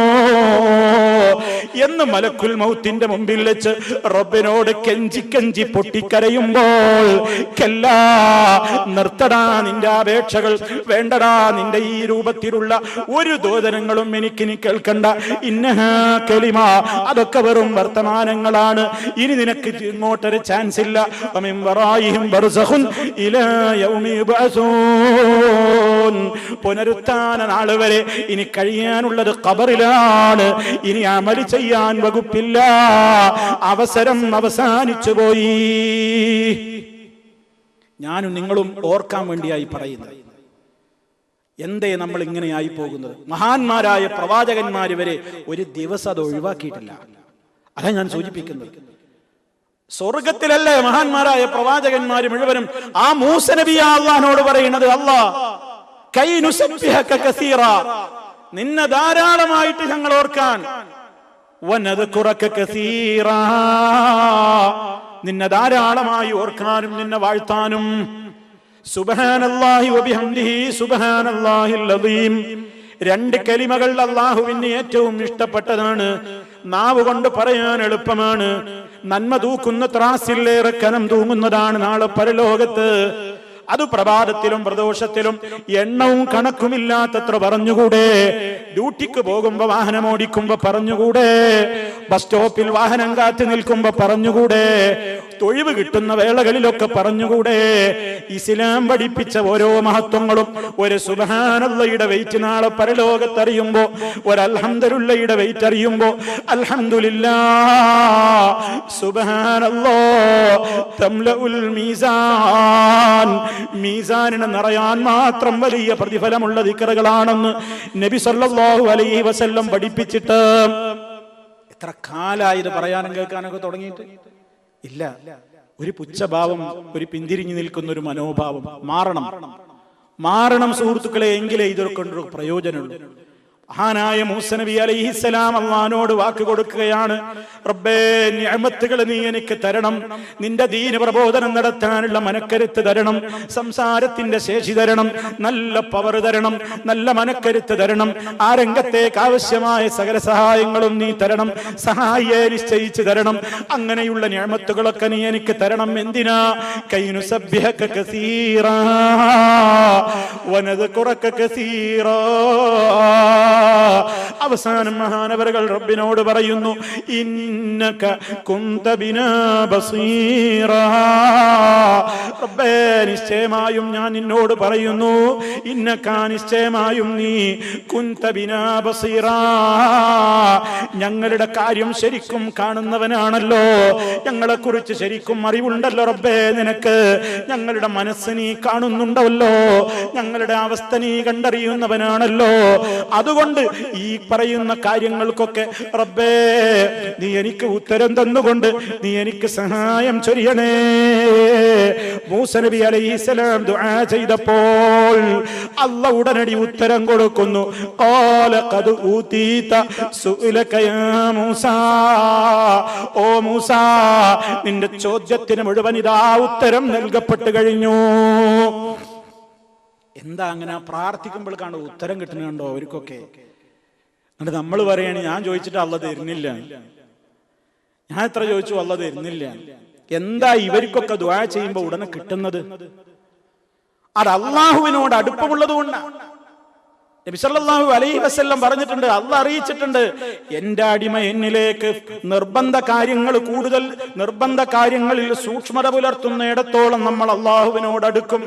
എന്ന് മലക്കുൽ മൗത്തിന്റെ മുമ്പിൽ വെച്ച് റബ്ബിനോട് കെഞ്ചി കെഞ്ചി പൊട്ടിക്കരയുമ്പോൾ, കല്ലാ, നിർത്തടാ നിന്റെ അപേക്ഷകൾ, വേണ്ടടാ നിന്റെ ഈ രൂപത്തിലുള്ള ഒരു ദോദനങ്ങളും എനിക്കിനി കേൾക്കണ്ട. ഇന്നഹാ കലിമ, അതൊക്കെ വെറും വർത്തമാനങ്ങളാണ്. ഇനി നിനക്ക് ഇങ്ങോട്ടൊരു ചാൻസ് ഇല്ല. വമിൻ വറായിഹിം ബർസഖുൻ ഇലാ യൗമി യുബ്അസൂൻ, പുനരുത്ഥാന നാൾ വരെ ഇനി കഴിയാനുള്ളത് ഖബറിലാണ്. ഇനി അമല് ചെയ്യാൻ വകുപ്പില്ല. അവസരം അവസാനിച്ചു പോയി. ഞാനും നിങ്ങളും ഓർക്കാൻ വേണ്ടിയായി പറയുന്നത്. എന്തേ നമ്മൾ ഇങ്ങനെയായി പോകുന്നത്? മഹാന്മാരായ പ്രവാചകന്മാര് വരെ ഒരു ദിവസം അത് ഒഴിവാക്കിയിട്ടില്ല. അതാ ഞാൻ സൂചിപ്പിക്കുന്നത്. സ്വർഗത്തിലല്ലേ മഹാന്മാരായ പ്രവാചകന്മാര് മുഴുവനും? ആ മൂസ നബിയാ അല്ലാഹുവോട് പറയുന്നത്, അല്ലാ കൈ നുസബ്ബിഹക കസീറാ, നിന്നെ ധാരാളമായിട്ട് ഞങ്ങൾ ഓർക്കാൻ, വനദ്കുറക കസീറാ, നിന്നെ ധാരാളമായി ഓർക്കാനും നിന്നെ വാഴ്ത്താനും. സുബ്ഹാനല്ലാഹി വബിഹംദിഹി സുബ്ഹാനല്ലാഹിൽ അദീം, രണ്ട് കലിമകൾ അല്ലാഹുവിന് ഏറ്റവും ഇഷ്ടപ്പെട്ടതാണ്. നാവ് കൊണ്ട് പറയാൻ എളുപ്പമാണ്. നന്മ തൂക്കുന്ന ത്രാസിലേറെ കനം തൂങ്ങുന്നതാണ് നാളെ പരലോകത്ത്. അത് പ്രഭാതത്തിലും പ്രദോഷത്തിലും എണ്ണവും കണക്കുമില്ലാത്തത്ര പറഞ്ഞുകൂടെ? ഡ്യൂട്ടിക്ക് പോകുമ്പോ, വാഹനം ഓടിക്കുമ്പോ പറഞ്ഞുകൂടെ? ബസ് സ്റ്റോപ്പിൽ വാഹനം കാത്തു നിൽക്കുമ്പോ പറഞ്ഞുകൂടെ? തൊഴിവ് കിട്ടുന്ന വേളകളിലൊക്കെ പറഞ്ഞുകൂടെ? ഇസ്ലാം പഠിപ്പിച്ച ഓരോ മഹത്വങ്ങളും ഒരു സുബ്ഹാനല്ലാഹയുടെ വെയിറ്റ് നാളെ പരലോകത്തറിയുമ്പോ, ഒരു അൽഹംദുലില്ലാഹയുടെ വെയിറ്റ് അറിയുമ്പോ, അൽഹംദുലില്ലാഹ് സുബ്ഹാനല്ലാഹ് തംലഉൽ മീസാൻ, മീസാനിനെ നിറയാൻ മാത്രം വലിയ പ്രതിഫലമുള്ള ദിക്റുകളാണെന്ന് നബി സല്ലല്ലാഹു അലൈഹി വസല്ലം പഠിപ്പിച്ചിട്ട് എത്ര കാലായി ഇത് പറയാനും കേൾക്കാനൊക്കെ തുടങ്ങിയിട്ട്? ഇല്ല. ഒരു പുച്ഛഭാവം, ഒരു പിന്തിരിഞ്ഞു നിൽക്കുന്ന ഒരു മനോഭാവം മാറണം സുഹൃത്തുക്കളെ. എങ്കിലേ ഇതൊക്കെ പ്രയോജനമുള്ളൂ. മഹാനായ മൂസ നബി അലൈഹിസ്സലാം അല്ലാഹുവോട് വാക്ക് കൊടുക്കുകയാണ്, റബ്ബേ നിഅമത്തുകൾ നീ എനിക്ക് തരണം, നിന്റെ ദീന പ്രബോധനം നടത്താനുള്ള മനക്കരുത്ത് തരണം, സംസാരത്തിന്റെ ശേഷി തരണം, നല്ല പവർ തരണം, നല്ല മനക്കരുത്ത് തരണം, ആ രംഗത്തേക്ക് ആവശ്യമായ സകല സഹായങ്ങളും നീ തരണം, സഹായിയെ നിശ്ചയിച്ചു തരണം. അങ്ങനെയുള്ള നിഅമത്തുകളൊക്കെ നീ എനിക്ക് തരണം. എന്തിനാ? കൈനുസബ്ബിഹക കസീറാ വനദ്കുറക കസീറാ. അവസാനം മഹാനവറുകൾ റബ്ബിനോട് പറയുന്നു, ഇന്നക കുന്ത ബിനാ ബസീറാ, റബ്ബേ നിശ്ചയമായും ഞാൻ നിന്നോട് പറയുന്നു, ഇന്നക നിശ്ചയമായും നീ കുന്ത ബിനാ ബസീറാ, ഞങ്ങളുടെ കാര്യം ശരിക്കും കാണുന്നവനാണല്ലോ, ഞങ്ങളെ കുറിച്ച് ശരിക്കും അറിവുണ്ടല്ലോ റബ്ബേ നിനക്ക്, ഞങ്ങളുടെ മനസ്സ് നീ കാണുന്നുണ്ടല്ലോ, ഞങ്ങളുടെ അവസ്ഥ നീ കണ്ടറിയുന്നവനാണല്ലോ. അതുകൊണ്ട് ഈ പറയുന്ന കാര്യങ്ങൾക്കൊക്കെ റബ്ബേ നീ എനിക്ക് ഉത്തരം തന്നുകൊണ്ട് നീ എനിക്ക് സഹായം ചൊരിയണേ. മൂസ നബി അലൈഹിസ്സലാം ദുആ ചെയ്തപ്പോൾ അല്ലാഹു ഉടനടി ഉത്തരം കൊടുക്കുന്നു. ഖാല ഖദ് ഊതീത സുഇലക യാ മൂസാ, ഓ മൂസ നിന്റെ ചോദ്യത്തിന് മുഴുവൻ ഇതാ ഉത്തരം നൽകപ്പെട്ടു കഴിഞ്ഞു. എന്താ അങ്ങനെ പ്രാർത്ഥിക്കുമ്പോൾ കാണും ഉത്തരം കിട്ടുന്നുണ്ടോ അവർക്കൊക്കെ? എന്നിട്ട് നമ്മൾ പറയാണ്, ഞാൻ ചോദിച്ചിട്ട് അല്ലാഹു തരുന്നില്ല, ഞാൻ എത്ര ചോദിച്ചു അല്ലാഹു തരുന്നില്ല. എന്താ ഇവർക്കൊക്കെ ദുആ ചെയ്യുമ്പോൾ ഉടനെ കിട്ടുന്നത്? അത് അള്ളാഹുവിനോട് അടുപ്പമുള്ളത് കൊണ്ടാണ്. നബി സല്ലല്ലാഹു അലൈഹി വസല്ലം പറഞ്ഞിട്ടുണ്ട്, അല്ലാഹു അറിയിച്ചിട്ടുണ്ട്, എന്റെ അടിമ എന്നിലേക്ക് നിർബന്ധ കാര്യങ്ങൾ, കൂടുതൽ നിർബന്ധ കാര്യങ്ങളിൽ സൂക്ഷ്മത പുലർത്തുന്നിടത്തോളം നമ്മൾ അള്ളാഹുവിനോട് അടുക്കും.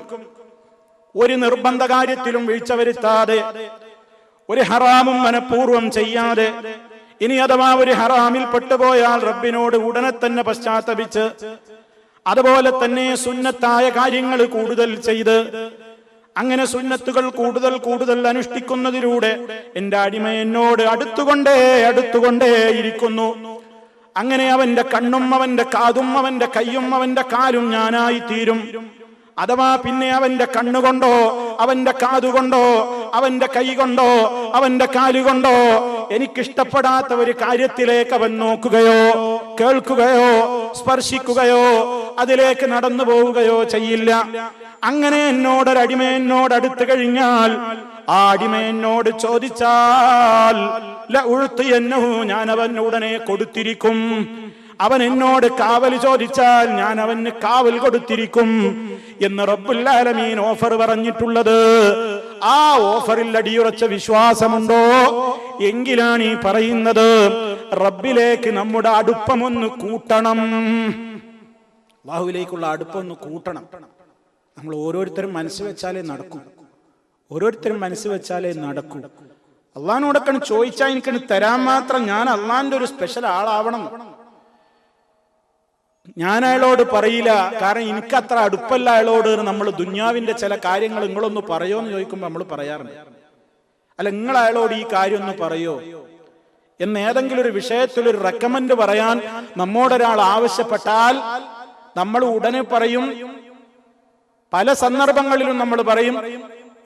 ഒരു നിർബന്ധ കാര്യത്തിലും വീഴ്ച വരുത്താതെ, ഒരു ഹറാമും മനഃപൂർവ്വം ചെയ്യാതെ, ഇനി അഥവാ ഒരു ഹറാമിൽ പെട്ടുപോയാൽ റബ്ബിനോട് ഉടനെ തന്നെ പശ്ചാത്തപിച്ച് അതുപോലെ തന്നെ സുന്നത്തായ കാര്യങ്ങൾ കൂടുതൽ ചെയ്ത് അങ്ങനെ സുന്നത്തുകൾ കൂടുതൽ കൂടുതൽ അനുഷ്ഠിക്കുന്നതിലൂടെ എന്റെ അടിമ എന്നോട് അടുത്തുകൊണ്ടേ ഇരിക്കുന്നു. അങ്ങനെ അവന്റെ കണ്ണും അവന്റെ കാതും അവന്റെ കൈയും അവന്റെ കാലും ഞാനായി തീരും. അഥവാ പിന്നെ അവന്റെ കണ്ണുകൊണ്ടോ അവന്റെ കാതുകൊണ്ടോ അവന്റെ കൈ കൊണ്ടോ അവന്റെ കാലുകൊണ്ടോ എനിക്കിഷ്ടപ്പെടാത്ത ഒരു കാര്യത്തിലേക്ക് അവൻ നോക്കുകയോ കേൾക്കുകയോ സ്പർശിക്കുകയോ അതിലേക്ക് നടന്നു പോവുകയോ ചെയ്യില്ല. അങ്ങനെ എന്നോടൊരടിമ എന്നോട് അടുത്ത് കഴിഞ്ഞാൽ ആ അടിമ എന്നോട് ചോദിച്ചാൽ ഞാൻ അവന് ഉടനെ കൊടുത്തിരിക്കും. അവൻ എന്നോട് കാവൽ ചോദിച്ചാൽ ഞാൻ അവന് കാവൽ കൊടുത്തിരിക്കും എന്ന് റബ്ബുൽ ആലമീൻ ഓഫർ പറഞ്ഞിട്ടുള്ളത്. ആ ഓഫറിൽ അടിയുറച്ച വിശ്വാസമുണ്ടോ എങ്കിലാണ് ഈ പറയുന്നത് റബ്ബിലേക്ക് നമ്മുടെ അടുപ്പമൊന്ന് കൂട്ടണം. അല്ലാഹുവിലേക്കുള്ള അടുപ്പമൊന്ന് കൂട്ടണം. നമ്മൾ ഓരോരുത്തരും മനസ്സ് വെച്ചാലേ നടക്കൂ. ഓരോരുത്തരും മനസ്സ് വെച്ചാലേ നടക്കൂ. അള്ളാഹിനോടൊക്കെ ചോദിച്ചാൽ എനിക്കത് തരാൻ മാത്രം ഞാൻ അള്ളാഹിന്റെ ഒരു സ്പെഷ്യൽ ആളാവണം. ഞാൻ അയാളോട് പറയില്ല, കാരണം എനിക്കത്ര അടുപ്പല്ല അയാളോട്. നമ്മൾ ദുന്യാവിന്റെ ചില കാര്യങ്ങൾ നിങ്ങളൊന്ന് പറയോ എന്ന് ചോദിക്കുമ്പോൾ നമ്മൾ പറയാറുണ്ട്. അല്ല, നിങ്ങൾ അയാളോട് ഈ കാര്യം ഒന്ന് പറയോ എന്ന് ഏതെങ്കിലും ഒരു വിഷയത്തിൽ ഒരു റെക്കമെൻഡ് പറയാൻ നമ്മോടൊരാൾ ആവശ്യപ്പെട്ടാൽ നമ്മൾ ഉടനെ പറയും. പല സന്ദർഭങ്ങളിലും നമ്മൾ പറയും,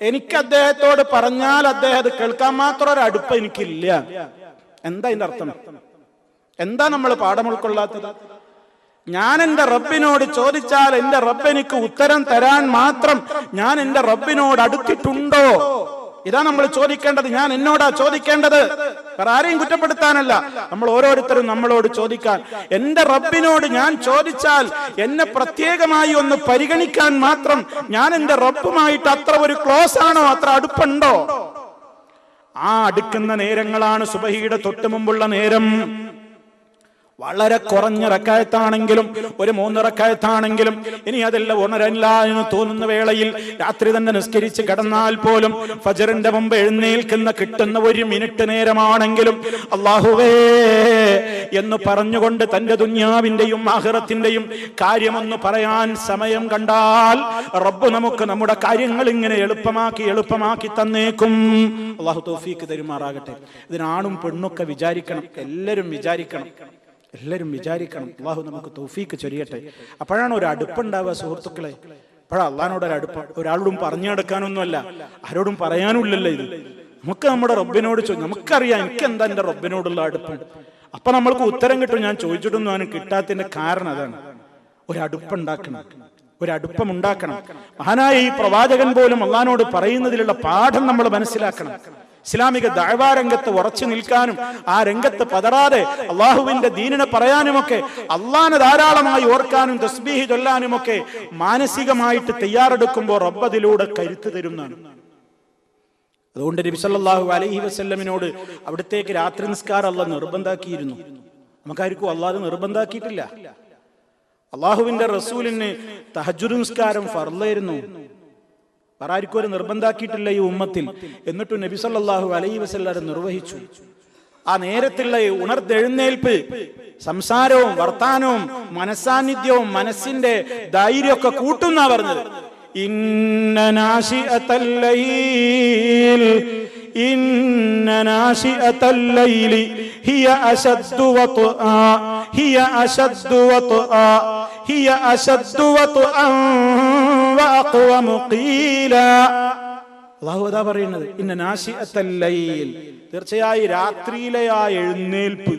എനിക്ക് അദ്ദേഹത്തോട് പറഞ്ഞാൽ അദ്ദേഹം അത് കേൾക്കാൻ മാത്രം ഒരു അടുപ്പം എനിക്കില്ല. എന്താ ഇതിന്റെ അർത്ഥം? എന്താ നമ്മൾ പാഠം ഉൾക്കൊള്ളാത്തത്? ഞാൻ എന്റെ റബ്ബിനോട് ചോദിച്ചാൽ എന്റെ റബ്ബ് എനിക്ക് ഉത്തരം തരാൻ മാത്രം ഞാൻ എന്റെ റബ്ബിനോട് അടുത്തിട്ടുണ്ടോ? ഇതാ നമ്മൾ ചോദിക്കേണ്ടത്. ഞാൻ എന്നോടാ ചോദിക്കേണ്ടത്, വേറെ ആരെയും കുറ്റപ്പെടുത്താനല്ല. നമ്മൾ ഓരോരുത്തരും നമ്മളോട് ചോദിക്കാൻ, എന്റെ റബ്ബിനോട് ഞാൻ ചോദിച്ചാൽ എന്നെ പ്രത്യേകമായി ഒന്ന് പരിഗണിക്കാൻ മാത്രം ഞാൻ എന്റെ റബ്ബുമായിട്ട് അത്ര ഒരു ക്ലോസ് ആണോ, അത്ര അടുപ്പുണ്ടോ? ആ അടുക്കുന്ന നേരങ്ങളാണ് സുബഹിയുടെ തൊട്ട് മുമ്പുള്ള നേരം. വളരെ കുറഞ്ഞ റക്അത്താണെങ്കിലും ഒരു 3 റക്അത്താണെങ്കിലും ഇനി അതെല്ലാം ഉണരല്ല എന്ന് തോന്നുന്ന വേളയിൽ രാത്രി തന്നെ നിസ്കരിച്ച് കിടന്നാൽ പോലും ഫജ്റിന്റെ മുമ്പ് എഴുന്നേൽക്കുന്ന കിട്ടുന്ന 1 മിനിറ്റ് നേരമാണെങ്കിലും അല്ലാഹുവേ എന്ന് പറഞ്ഞുകൊണ്ട് തന്റെ ദുനിയാവിന്റെയും ആഖിറത്തിന്റെയും കാര്യമൊന്ന് പറയാൻ സമയം കണ്ടാൽ റബ്ബ് നമുക്ക് നമ്മുടെ കാര്യങ്ങൾ ഇങ്ങനെ എളുപ്പമാക്കി തന്നേക്കും. അല്ലാഹു തൗഫീഖ് തരുമാറാകട്ടെ. ഇതിനാണും പെണ്ണൊക്കെ വിചാരിക്കണം, എല്ലാവരും വിചാരിക്കണം. അല്ലാഹു നമുക്ക് തൗഫീഖ് ചൊരിയട്ടെ. അപ്പോഴാണ് ഒരു അടുപ്പുണ്ടാവുക സുഹൃത്തുക്കളെ. അപ്പോഴാണ് അള്ളാഹിനോട് ഒരു അടുപ്പം. ഒരാളോടും പറഞ്ഞു നടക്കാനൊന്നുമല്ല, ആരോടും പറയാനുമില്ലല്ലോ ഇത്. നമുക്ക് നമ്മുടെ റബ്ബിനോട് നമുക്കറിയാം എനിക്ക് എന്താ എന്റെ റബ്ബിനോടുള്ള അടുപ്പം. അപ്പൊ നമ്മൾക്ക് ഉത്തരം കിട്ടും. ഞാൻ ചോദിച്ചിട്ടൊന്നും അവന് കിട്ടാത്തതിന്റെ കാരണം അതാണ്. ഒരടുപ്പമുണ്ടാക്കണം. മഹാനായ ഈ പ്രവാചകൻ പോലും അള്ളാഹിനോട് പറയുന്നതിലുള്ള പാഠം നമ്മൾ മനസ്സിലാക്കണം. ഇസ്ലാമിക ദഅവാ രംഗത്ത് ഉറച്ചു നിൽക്കാനും ആ രംഗത്ത് പതറാതെ അള്ളാഹുവിന്റെ ദീനിനെ പറയാനുമൊക്കെ അള്ളാഹിനെ ധാരാളമായി ഓർക്കാനും തസ്ബീഹ് ചൊല്ലാനുമൊക്കെ മാനസികമായിട്ട് തയ്യാറെടുക്കുമ്പോൾ റബ്ബ് അതിലൂടെ കരുത്ത് തരുന്നതാണ്. അതുകൊണ്ട് നബി സല്ലല്ലാഹു അലൈഹി വസല്ലമിനോട് അവിടത്തേക്ക് രാത്രി നിസ്കാരം അല്ലാഹ് നിർബന്ധാക്കിയിരുന്നു. നമുക്കാർക്കും അല്ലാഹ് നിർബന്ധാക്കിയിട്ടില്ല. അള്ളാഹുവിന്റെ റസൂലിന് തഹജ്ജുദ് നിസ്കാരം ഫർളായിരുന്നു. ആർക്കും ഒരു നിർബന്ധാക്കിയിട്ടില്ല ഈ ഉമ്മത്തിൽ. എന്നിട്ടും നബി സല്ലല്ലാഹു അലൈഹി വസല്ലം നിർവഹിച്ചു. ആ നേരത്തുള്ള ഉണർന്നെഴുന്നേൽപ്പ്, സംസാരവും വർത്താനവും മനസാന്നിധ്യവും മനസ്സിന്റെ ധൈര്യമൊക്കെ കൂട്ടുന്നാ പറഞ്ഞത്. ഇന്ന നാശിഅത്തൽ ലൈലി ഹിയ അശദ്ദു വത്ആ ഹിയ അശദ്ദു വത്ആ ഹിയ അശദ്ദു വത്ആ വഅഖവമു ഖീലാ. അല്ലാഹു അതാ പറയുന്നത്, ഇന്ന നാശിഅത്തൽ ലൈൽ, തീർച്ചയായും രാത്രിയിലെ ആ എഴുന്നേൽപ്പ്,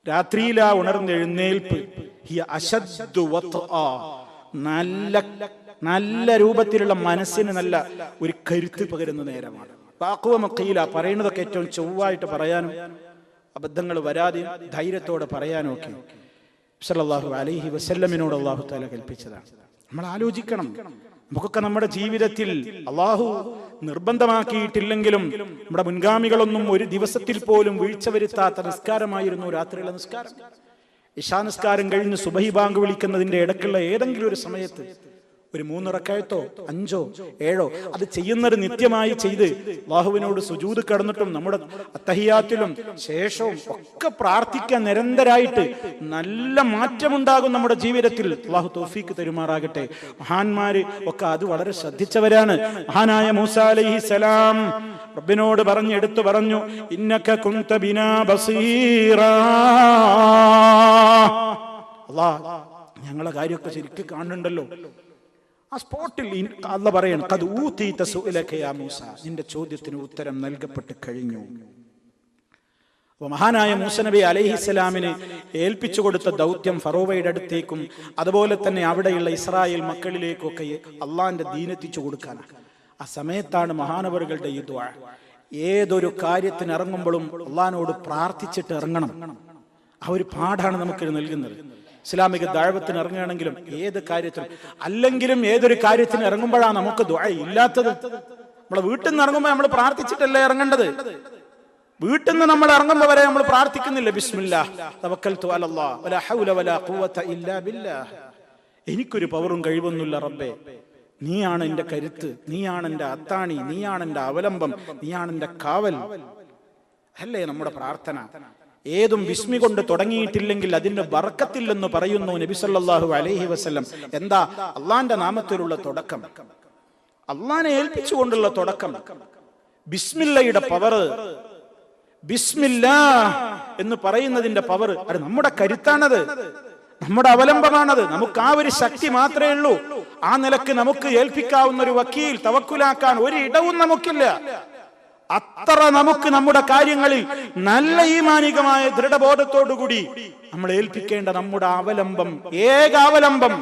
രാത്രിയിലെ ആ ഉണർന്നെഴുന്നേൽപ്പ്, ഹിയ അശദ്ദു വത്ആ, നല്ല രൂപത്തിലുള്ള മനസ്സിന് നല്ല ഒരു കരുത്ത് പകരുന്ന നേരമാണ്. വഅഖവമു ഖീലാ, പറയുന്നതൊക്കെ ഏറ്റവും ചൊവ്വായിട്ട് പറയാനും അബദ്ധങ്ങൾ വരാതെയും ധൈര്യത്തോടെ പറയാനും ഒക്കെ സല്ലല്ലാഹു അലൈഹി വസല്ലമിനോട് അല്ലാഹു തആല കൽപ്പിച്ചതാണ്. നമ്മൾ ആലോചിക്കണം. നമുക്കൊക്കെ നമ്മുടെ ജീവിതത്തിൽ അല്ലാഹു നിർബന്ധമാക്കിയിട്ടില്ലെങ്കിലും നമ്മുടെ മുൻഗാമികളൊന്നും ഒരു ദിവസത്തിൽ പോലും വീഴ്ച വരുത്താത്ത നിസ്കാരമായിരുന്നു രാത്രിയിലെ നിസ്കാരം. ഇശാ നിസ്കാരം കഴിഞ്ഞ് സുബഹി ബാങ്ക് വിളിക്കുന്നതിന്റെ ഇടയ്ക്കുള്ള ഏതെങ്കിലും ഒരു സമയത്ത് ഒരു 3 റക്അത്തോ 5ഓ 7ഓ അത് ചെയ്യുന്നത് നിത്യമായി ചെയ്ത് അല്ലാഹുവിനോട് സുജൂദ് കിടന്നിട്ടും നമ്മുടെ അത്തഹിയാത്തിലും ശേഷവും ഒക്കെ പ്രാർത്ഥിക്കാൻ നിരന്തരായിട്ട് നല്ല മാറ്റമുണ്ടാകും നമ്മുടെ ജീവിതത്തിൽ. അല്ലാഹു തൗഫീഖ് തരുമാറാകട്ടെ. മഹാന്മാര് ഒക്കെ അത് വളരെ ശ്രദ്ധിച്ചവരാണ്. മഹാനായ മൂസ അലൈഹിസ്സലാം റബ്ബിനോട് എടുത്തു പറഞ്ഞു, ഇന്നക കുൻത ബിനാ ബസീറാ. അല്ലാഹ് ഞങ്ങളെ കാര്യമൊക്കെ ശരിക്കും കാണുന്നുണ്ടല്ലോ. ആ സ്പോട്ടിൽ അല്ലാഹ് പറയാണ്, ഖദ് ഊതീത സുഅലക യാ മൂസ, നിന്റെ ചോദ്യത്തിന് ഉത്തരം നൽകപ്പെട്ട് കഴിഞ്ഞു. അപ്പോൾ മഹാനായ മൂസ നബി അലൈഹിസ്സലാമിന് ഏൽപ്പിച്ചു കൊടുത്ത ദൗത്യം ഫറോവയുടെ അടുത്തേക്കും അതുപോലെ തന്നെ അവിടെയുള്ള ഇസ്രായേൽ മക്കളിലേക്കൊക്കെ അള്ളാന്റെ ദീനെത്തിച്ചു കൊടുക്കാനാണ്. ആ സമയത്താണ് മഹാനവറുകളുടെ ഈ ദുആ. ഏതൊരു കാര്യത്തിന് ഇറങ്ങുമ്പോഴും അള്ളാഹിനോട് പ്രാർത്ഥിച്ചിട്ട് ഇറങ്ങണം. ആ ഒരു പാഠാണ് നമുക്ക് നൽകുന്നത്. ഇസ്ലാമിക ദഅവത്തിന് ഇറങ്ങുകയാണെങ്കിലും ഏത് കാര്യത്തിനും അല്ലെങ്കിലും ഏതൊരു കാര്യത്തിന് ഇറങ്ങുമ്പോഴാണ് നമുക്ക് ദുആ ഇല്ലാത്തത്. നമ്മളെ വീട്ടിൽ നിന്ന് ഇറങ്ങുമ്പോൾ നമ്മൾ പ്രാർത്ഥിച്ചിട്ടല്ലേ ഇറങ്ങേണ്ടത്. വീട്ടിൽ നിന്ന് നമ്മൾ ഇറങ്ങുമ്പോൾ വരെ നമ്മൾ പ്രാർത്ഥിക്കുന്നില്ല, ബിസ്മില്ലാഹ് തവക്കൽതു അലല്ലാഹ് വലാ ഹൗല വലാ ഖുവത ഇല്ലാ ബില്ലാഹ്. എനിക്കൊരു പവറും കഴിവൊന്നുമില്ല റബ്ബേ, നീയാണ് എൻ്റെ കരുത്ത്, നീയാണ് എൻ്റെ അത്താണി, നീയാണ് എൻ്റെ അവലംബം, നീയാണ് എൻ്റെ കാവൽ. അല്ലേ നമ്മുടെ പ്രാർത്ഥന? ഏതും ബിസ്മി കൊണ്ട് തുടങ്ങിയിട്ടില്ലെങ്കിൽ അതിന്റെ ബർക്കത്തില്ലെന്ന് പറയുന്നു നബി സല്ലല്ലാഹു അലൈഹി വസല്ലം. എന്താ അള്ളാന്റെ നാമത്തിലുള്ള തുടക്കം, അള്ളാനെ ഏൽപ്പിച്ചുകൊണ്ടുള്ള തുടക്കം, ബിസ്മില്ലയുടെ പവർ, ബിസ്മില്ലാ എന്ന് പറയുന്നതിന്റെ പവർ, അത് നമ്മുടെ കരുത്താണത്, നമ്മുടെ അവലംബമാണത്. നമുക്ക് ആ ഒരു ശക്തി മാത്രമേ ഉള്ളൂ. ആ നിലക്ക് നമുക്ക് ഏൽപ്പിക്കാവുന്ന ഒരു വക്കീൽ, തവക്കുലാക്കാൻ ഒരു ഇടവും നമുക്കില്ല. അത്ര നമുക്ക് നമ്മുടെ കാര്യങ്ങളിൽ നല്ല ഈമാനികമായ ദൃഢബോധത്തോടുകൂടി നമ്മൾ ഏൽപ്പിക്കേണ്ട നമ്മുടെ അവലംബം, ഏകാവലംബം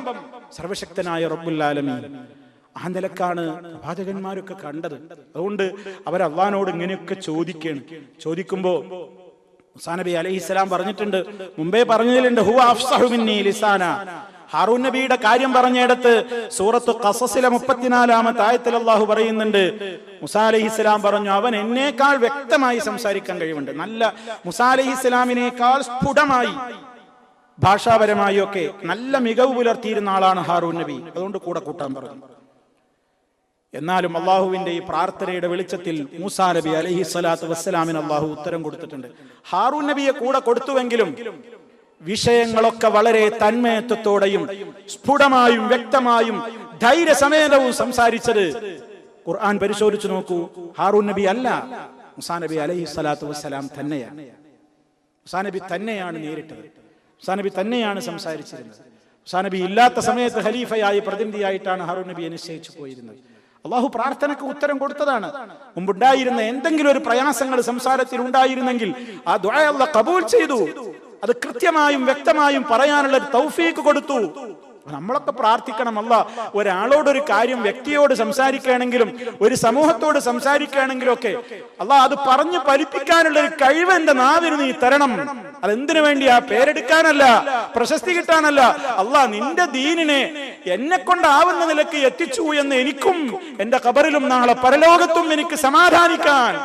സർവശക്തനായ റബ്ബുൽ ആലമീൻ. ആ നിലക്കാണ് പ്രവാചകന്മാരൊക്കെ കണ്ടത്. അതുകൊണ്ട് അവർ അള്ളാഹിനോട് ഇങ്ങനെയൊക്കെ ചോദിക്കുമ്പോ മൂസാ നബി അലൈഹിസ്സലാം പറഞ്ഞിട്ടുണ്ട്, മുമ്പേ പറഞ്ഞതിലുണ്ട്, ഹുവ അഫ്സഹു മിന്നീ ലിസാന. ഹാറൂൻ നബിയുടെ കാര്യം പറഞ്ഞിടത്ത് സൂറത്ത് ഖസസിലെ 34-ാമത്തെ ആയത്തിൽ അല്ലാഹു പറയുന്നുണ്ട്, മൂസാ അലൈഹിസ്സലാം പറഞ്ഞു, അവൻ എന്നേക്കാൾ വ്യക്തമായി സംസാരിക്കാൻ കഴിവുണ്ട്. നല്ല മൂസാ അലൈഹിസ്സലാമിനേക്കാൾ സ്ഫുടമായി ഭാഷാപരമായി ഒക്കെ നല്ല മികവ് പുലർത്തിയിരുന്ന ആളാണ് ഹാറൂൻ നബി. അതുകൊണ്ട് കൂടെ കൂട്ടാൻ പറഞ്ഞു. എന്നാലും അള്ളാഹുവിന്റെ ഈ പ്രാർത്ഥനയുടെ വെളിച്ചത്തിൽ മൂസാ നബി അലൈഹിസ്സലാത്തു വസ്സലാമിന് അള്ളാഹു ഉത്തരം കൊടുത്തിട്ടുണ്ട്. ഹാറൂൻ നബിയെ കൂടെ കൊടുത്തുവെങ്കിലും വിഷയങ്ങളൊക്കെ വളരെ തന്മയത്വത്തോടെയും സ്ഫുടമായും വ്യക്തമായും ധൈര്യസമേതവും സംസാരിച്ചത് ഖുർആൻ പരിശോധിച്ചു നോക്കൂ. ഹാറൂൻ നബി അല്ല, മൂസാ നബി അലൈഹിസ്സലാത്തു വസ്സലാം തന്നെയാണ്. മൂസാ നബി തന്നെയാണ് നേരിട്ടത്, മൂസാ നബി തന്നെയാണ് സംസാരിച്ചിരുന്നത്. മൂസാ നബി ഇല്ലാത്ത സമയത്ത് ഖലീഫയായി പ്രതിനിധിയായിട്ടാണ് ഹാറൂൻ നബിയെ നിശ്ചയിച്ചു പോയിരുന്നത്. അള്ളാഹു പ്രാർത്ഥനയ്ക്ക് ഉത്തരം കൊടുത്തതാണ്. മുമ്പുണ്ടായിരുന്ന എന്തെങ്കിലും ഒരു പ്രയാസങ്ങൾ സംസാരത്തിൽ ഉണ്ടായിരുന്നെങ്കിൽ ആ ദുആ അല്ലാഹു ഖബൂൽ ചെയ്തു. അത് കൃത്യമായും വ്യക്തമായും പറയാനുള്ള തൗഫീഖ് കൊടുത്തു. നമ്മളൊക്കെ പ്രാർത്ഥിക്കണം, അല്ലാഹ് ഒരാളോടൊരു കാര്യം, വ്യക്തിയോട് സംസാരിക്കുകയാണെങ്കിലും ഒരു സമൂഹത്തോട് സംസാരിക്കുകയാണെങ്കിലും ഒക്കെ അല്ലാഹ് അത് പറഞ്ഞു ഫലിപ്പിക്കാനുള്ള ഒരു കഴിവ് എന്റെ നാവിന് നീ തരണം. അതെന്തിനു വേണ്ടിയാ? പേരെടുക്കാനല്ല, പ്രശസ്തി കിട്ടാനല്ല. അല്ലാഹ് നിന്റെ ദീനിനെ എന്നെ കൊണ്ടാവുന്ന നിലയ്ക്ക് എത്തിച്ചു എന്ന് എനിക്കും എന്റെ ഖബറിലും നാളെ പരലോകത്തും എനിക്ക് സമാധാനിക്കാൻ,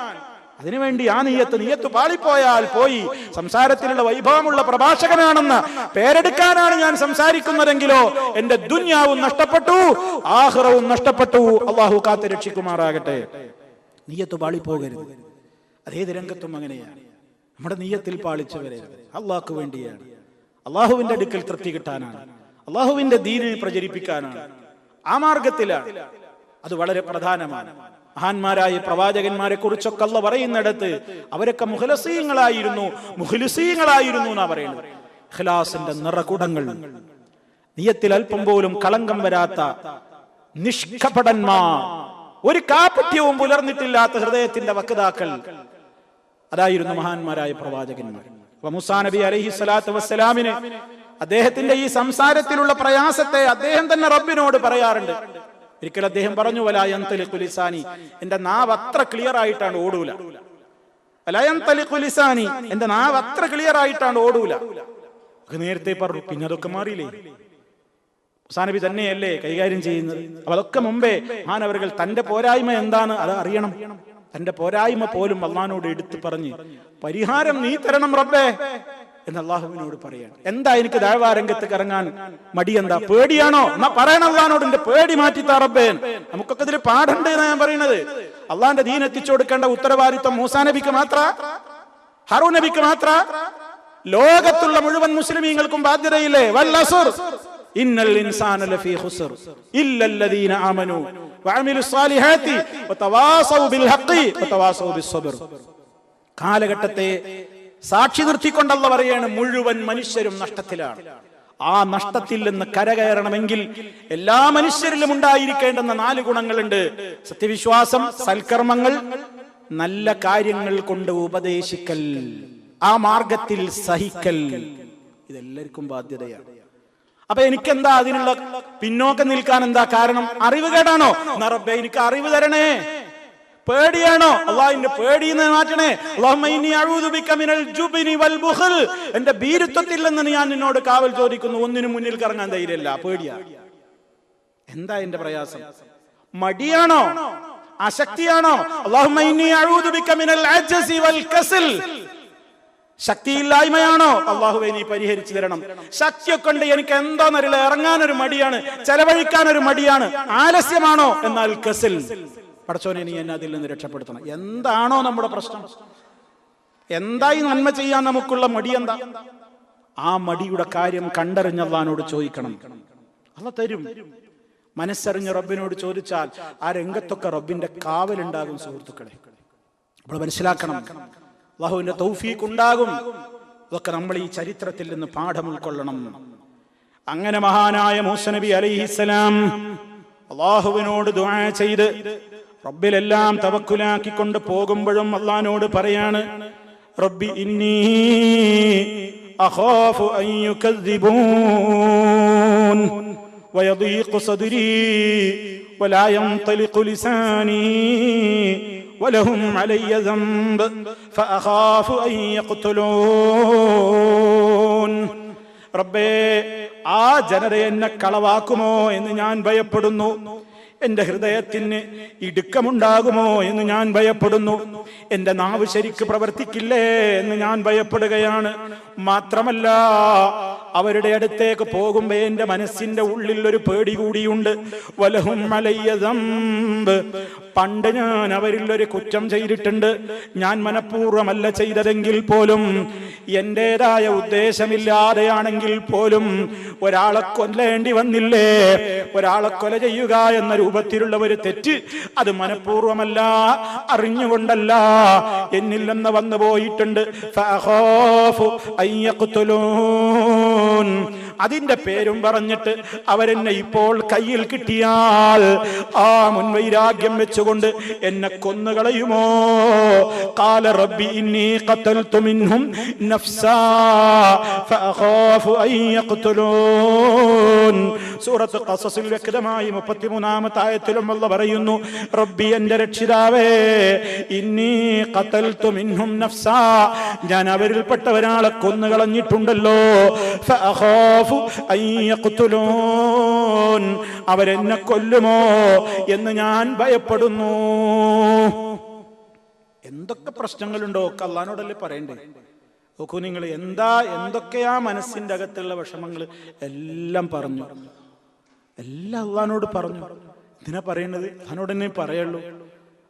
അതിനുവേണ്ടി ആ നീയത്ത് പാളിപ്പോയാൽ പോയി. സംസാരത്തിലുള്ള വൈഭവമുള്ള പ്രഭാഷകനാണെന്ന് പേരെടുക്കാനാണ് ഞാൻ സംസാരിക്കുന്നതെങ്കിലോ എന്റെ ദുനിയാവും നഷ്ടപ്പെട്ടു, ആഖിറവും നഷ്ടപ്പെട്ടു. അള്ളാഹു കാത്ത് രക്ഷിക്കുമാറാകട്ടെ. നീയത്ത് പാളിപ്പോകരുത്. അതേത് രംഗത്തും അങ്ങനെയാണ്. നമ്മുടെ നീയത്തിൽ പാളിച്ചവരെ അള്ളാഹ്ക്ക് വേണ്ടിയാണ്, അള്ളാഹുവിന്റെ അടുക്കൽ തൃപ്തി കിട്ടാനാണ്, അള്ളാഹുവിന്റെ ദീനിനെ പ്രചരിപ്പിക്കാനാണ്. ആ മാർഗത്തിലാണ്. അത് വളരെ പ്രധാനമാണ്. മഹാന്മാരായ പ്രവാചകന്മാരെ കുറിച്ചൊക്കെ അല്ലാഹു പറയുന്നിടത്ത് അവരൊക്കെ മുഖ്ലിസീങ്ങളായിരുന്നു എന്നാ പറയുന്നത്. ഇഖ്ലാസിന്റെ നിറകുടങ്ങൾ, നിയത്തിൽ അല്പം പോലും കളങ്കം വരാത്ത നിഷ്കപടന്മാർ, ഒരു കാപട്യവും പുലർന്നിട്ടില്ലാത്ത ഹൃദയത്തിന്റെ വക്താക്കൾ, അതായിരുന്നു മഹാന്മാരായ പ്രവാചകന്മാർ. മൂസാ നബി അലൈഹിസ്സലാത്തു വസ്സലാമിന് അദ്ദേഹത്തിന്റെ ഈ സംസാരത്തിലുള്ള പ്രയാസത്തെ അദ്ദേഹം തന്നെ റബ്ബിനോട് പറയാറുണ്ട്. ഒരിക്കൽ അദ്ദേഹം പറഞ്ഞു, വലാ യൻതലിഖു ലിസാനി, എന്റെ നാവ് അത്ര ക്ലിയർ ആയിട്ടാണ് ഓടൂല. വലാ യൻതലിഖു ലിസാനി, എന്റെ നാവ് അത്ര ക്ലിയർ ആയിട്ടാണ് ഓടൂല. നേരത്തെ പറഞ്ഞു, പിന്നെ അതൊക്കെ മാറിയില്ലേ? മൂസാ നബി തന്നെയല്ലേ കൈകാര്യം ചെയ്യുന്നത്? അപ്പൊ അതൊക്കെ മുമ്പേ മഹാനവറുകൾ തന്റെ പോരായ്മ എന്താണ് അത് അറിയണം. തന്റെ പോരായ്മ പോലും അള്ളാഹിനോട് എടുത്തു പറഞ്ഞ് പരിഹാരം നീ തരണം റബ്ബേ, എന്ന് അള്ളാഹുവിനോട് പറയാണ്. എന്താ എനിക്ക് ദഅ്വാ രംഗത്ത് ഇറങ്ങാൻ മടി? എന്താ പേടിയാണോ? എന്നാ പറയണം അള്ളാഹിനോട്, എന്റെ പേടി മാറ്റിത്താ റബ്ബേ. നമുക്കൊക്കെ ഇതിൽ പാടുണ്ട് എന്നാ ഞാൻ പറയുന്നത്. അള്ളാഹിന്റെ ദീൻ എത്തിച്ചു കൊടുക്കേണ്ട ഉത്തരവാദിത്വം മൂസാ നബിക്ക് മാത്ര, ഹാറൂൻ നബിക്ക് മാത്ര? ലോകത്തുള്ള മുഴുവൻ മുസ്ലിമീങ്ങൾക്കും ബാധ്യതയില്ലേ? വൽ അസ്ർ ഇന്നൽ ഇൻസാന ലഫീ ഖുസ്ർ ഇല്ലല്ലദീന ആമനൂ വഅമിലുസ് സാലിഹാത്തി വതവാസൗ ബിൽ ഹഖ് വതവാസൗ ബിസ് സബ്ർ. കാലഘട്ടത്തെ സാക്ഷി നിർത്തിക്കൊണ്ട് അല്ലാഹു പറയാണ്, മുഴുവൻ മനുഷ്യരും നഷ്ടത്തിലാണ്. ആ നഷ്ടത്തിൽ നിന്ന് കരകയറണമെങ്കിൽ എല്ലാ മനുഷ്യരിലും ഉണ്ടായിരിക്കേണ്ടുന്ന 4 ഗുണങ്ങളുണ്ട്. സത്യവിശ്വാസം, സൽക്കർമ്മങ്ങൾ, നല്ല കാര്യങ്ങൾ കൊണ്ട് ഉപദേശിക്കൽ, ആ മാർഗത്തിൽ സഹിക്കൽ. ഇതെല്ലാവർക്കും ബാധ്യതയാണ്. അപ്പൊ എനിക്കെന്താ അതിനുള്ള പിന്നോക്കം നിൽക്കാൻ എന്താ കാരണം? അറിവ് കേടാണോ? റബ്ബേ എനിക്ക് അറിവ് തരണേ. പേടിയാണോ? അള്ളാഹിന്റെ പേടിന്ന് മാറ്റണേ. എന്റെ ഭീരുത്വത്തിൽ നിന്ന് ഞാൻ നിന്നോട് കാവൽ ചോദിക്കുന്നു. ഒന്നിനും മുന്നിൽ കറങ്ങാൻ ധൈര്യമില്ല, പേടിയാ. എന്താ എന്റെ പ്രയാസം? മടിയാണോ? അശക്തിയാണോ? ശക്തിയില്ലായ്മയാണോ? അള്ളാഹുവേ നീ പരിഹരിച്ചു തരണം. ശക്തിയൊക്കെ ഉണ്ട്, എനിക്ക് എന്താന്നറിയില്ല, ഇറങ്ങാനൊരു മടിയാണ്, ചെലവഴിക്കാനൊരു മടിയാണ്. ആലസ്യമാണോ? എന്നാൽ കസിൽ, പടച്ചോനെ നീ എന്നെ അതിൽ നിന്ന് രക്ഷപ്പെടുത്തണം. എന്താണോ നമ്മുടെ പ്രശ്നം? എന്തായി നന്മ ചെയ്യാൻ നമുക്കുള്ള മടി? എന്താ? ആ മടിയുടെ കാര്യം കണ്ടറിഞ്ഞ അല്ലാഹുവോട് ചോദിക്കണം. അല്ലാഹു തരും. മനസ്സറിഞ്ഞ റബ്ബിനോട് ചോദിച്ചാൽ ആ രംഗത്തൊക്കെ റബ്ബിന്റെ കാവലുണ്ടാകും. സുഹൃത്തുക്കളെ, നമ്മൾ മനസ്സിലാക്കണം, അല്ലാഹുവിന്റെ തൗഫീഖ് ഉണ്ടാകും. ഇതൊക്കെ നമ്മൾ ഈ ചരിത്രത്തിൽ നിന്ന് പാഠം ഉൾക്കൊള്ളണം. അങ്ങനെ മഹാനായ മൂസാ നബി അലൈഹിസ്സലാം അല്ലാഹുവിനോട് ദുആ ചെയ്ത് റബ്ബിലെല്ലാം തവക്കുലാക്കിക്കൊണ്ട് പോകുമ്പോഴും അല്ലാഹുവിനോട് പറയാണ്, റബ്ബി ഇന്നി അഖാഫു അൻ യുകദ്ദിബൂൻ വയദീഖു സദ്രി വലാ യൻതലിഖു ലിസാനി വലഹും അലയ്യ ദംബ് ഫഅഖാഫു അൻ യഖ്തുലൂൻ. റബ്ബേ, ആ ജനത എന്നെ കളവാക്കുമോ എന്ന് ഞാൻ ഭയപ്പെടുന്നു. എന്റെ ഹൃദയത്തിന് ഇടുക്കമുണ്ടാകുമോ എന്ന് ഞാൻ ഭയപ്പെടുന്നു. എന്റെ നാവ് ശരിക്ക് പ്രവർത്തിക്കില്ലേ എന്ന് ഞാൻ ഭയപ്പെടുകയാണ്. മാത്രമല്ല, അവരുടെ അടുത്തേക്ക് പോകുമ്പോ എന്റെ മനസ്സിന്റെ ഉള്ളിൽ ഒരു പേടി കൂടിയുണ്ട്. വലഹും അലയ്യ ദംബ്, പണ്ട് ഞാൻ അവരിൽ ഒരു കുറ്റം ചെയ്തിട്ടുണ്ട്. ഞാൻ മനഃപൂർവ്വമല്ല ചെയ്തതെങ്കിൽ പോലും, എന്റേതായ ഉദ്ദേശമില്ലാതെയാണെങ്കിൽ പോലും ഒരാളെ കൊല്ലേണ്ടി വന്നില്ലേ? ഒരാളെ കൊല ചെയ്യുക എന്ന രൂപത്തിലുള്ള ഒരു തെറ്റ്, അത് മനഃപൂർവ്വമല്ല, അറിഞ്ഞുകൊണ്ടല്ല, എന്നിൽ നിന്ന് വന്നു പോയിട്ടുണ്ട്. ഫഅഖാഫു അൻ യഖ്തുലൂൻ. അതിന്റെ പേരും പറഞ്ഞിട്ട് അവരെന്നെ ഇപ്പോൾ കയ്യിൽ കിട്ടിയാൽ ആ മുൻവൈരാഗ്യം വെച്ചുകൊണ്ട് എന്നെ കൊന്നുകളയുമോ? ഖാല റബ്ബി ഇന്നി ഖതൽതു മിൻഹും നഫ്സാ ഫഅഖാഫു അൻ യഖ്തുലൂൻ. സൂറത്ത് ഖസസിൽ വ്യക്തമായി 33-ാമത്തെ ആയത്തിലും അല്ലാഹു പറയുന്നു, റബ്ബി എന്റെ രക്ഷിതാവേ, ഇന്നി ഖതൽതു മിൻഹും നഫ്സാ, ഞാൻ അവരിൽപ്പെട്ട ഒരാളെ കൊന്നുകളഞ്ഞിട്ടുണ്ടല്ലോ. ഫഅഖാഫു അൻ യഖ്തുലൂൻ, അവരെന്നെ കൊല്ലുമോ എന്ന് ഞാൻ ഭയപ്പെടുന്നു. എന്തൊക്കെ പ്രശ്നങ്ങളുണ്ടോ ഒക്കെ അല്ലാഹുവോടല്ലേ പറയണ്ടേ? നോക്കൂ നിങ്ങൾ, എന്തൊക്കെയാ മനസ്സിന്റെ അകത്തുള്ള വിഷമങ്ങൾ എല്ലാം പറഞ്ഞു, എല്ലാം അല്ലാഹുവോട് പറഞ്ഞു. ഇതിനാ പറയുന്നത്? അതിനോട് തന്നെ പറയുള്ളൂ.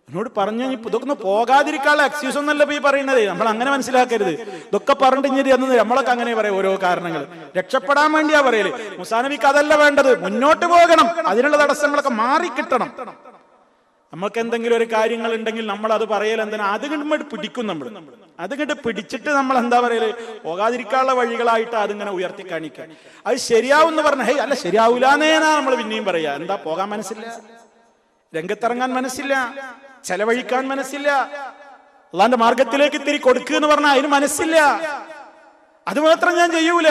എന്നോട് പറഞ്ഞ ഇതൊക്കെ പോകാതിരിക്കാനുള്ള എക്സ്ക്യൂസ് ഒന്നല്ല ഈ പറയുന്നത്. നമ്മൾ അങ്ങനെ മനസ്സിലാക്കരുത്. ഇതൊക്കെ പറഞ്ഞിട്ട് അന്ന് നമ്മളൊക്കെ അങ്ങനെ പറയാം, ഓരോ കാരണങ്ങൾ രക്ഷപ്പെടാൻ വേണ്ടിയാ പറയല്. മൂസാ നബിക്ക് അതല്ല വേണ്ടത്, മുന്നോട്ട് പോകണം, അതിനുള്ള തടസ്സങ്ങളൊക്കെ മാറിക്കിട്ടണം. നമ്മൾക്ക് എന്തെങ്കിലും ഒരു കാര്യങ്ങൾ ഉണ്ടെങ്കിൽ നമ്മൾ അത് പറയൽ എന്തിനാ? അത് കണ്ട് പിടിക്കും. അത് കണ്ട് പിടിച്ചിട്ട് നമ്മൾ എന്താ പറയല്, പോകാതിരിക്കാനുള്ള വഴികളായിട്ട് അതിങ്ങനെ ഉയർത്തി കാണിക്കുക. അത് ശരിയാവുമെന്ന് പറഞ്ഞ ഹേയ് അല്ല, ശരിയാവൂലെന്നേനാ നമ്മൾ പിന്നെയും പറയാ. എന്താ, പോകാൻ മനസ്സില്ല, രംഗത്തിറങ്ങാൻ മനസ്സില്ല, ചെലവഴിക്കാൻ മനസ്സില്ല, അള്ളാന്റെ മാർഗത്തിലേക്ക് ഇത്തിരി കൊടുക്കുക എന്ന് പറഞ്ഞാൽ അതിന് മനസ്സില്ല. അത് മാത്രം ഞാൻ ചെയ്യൂല.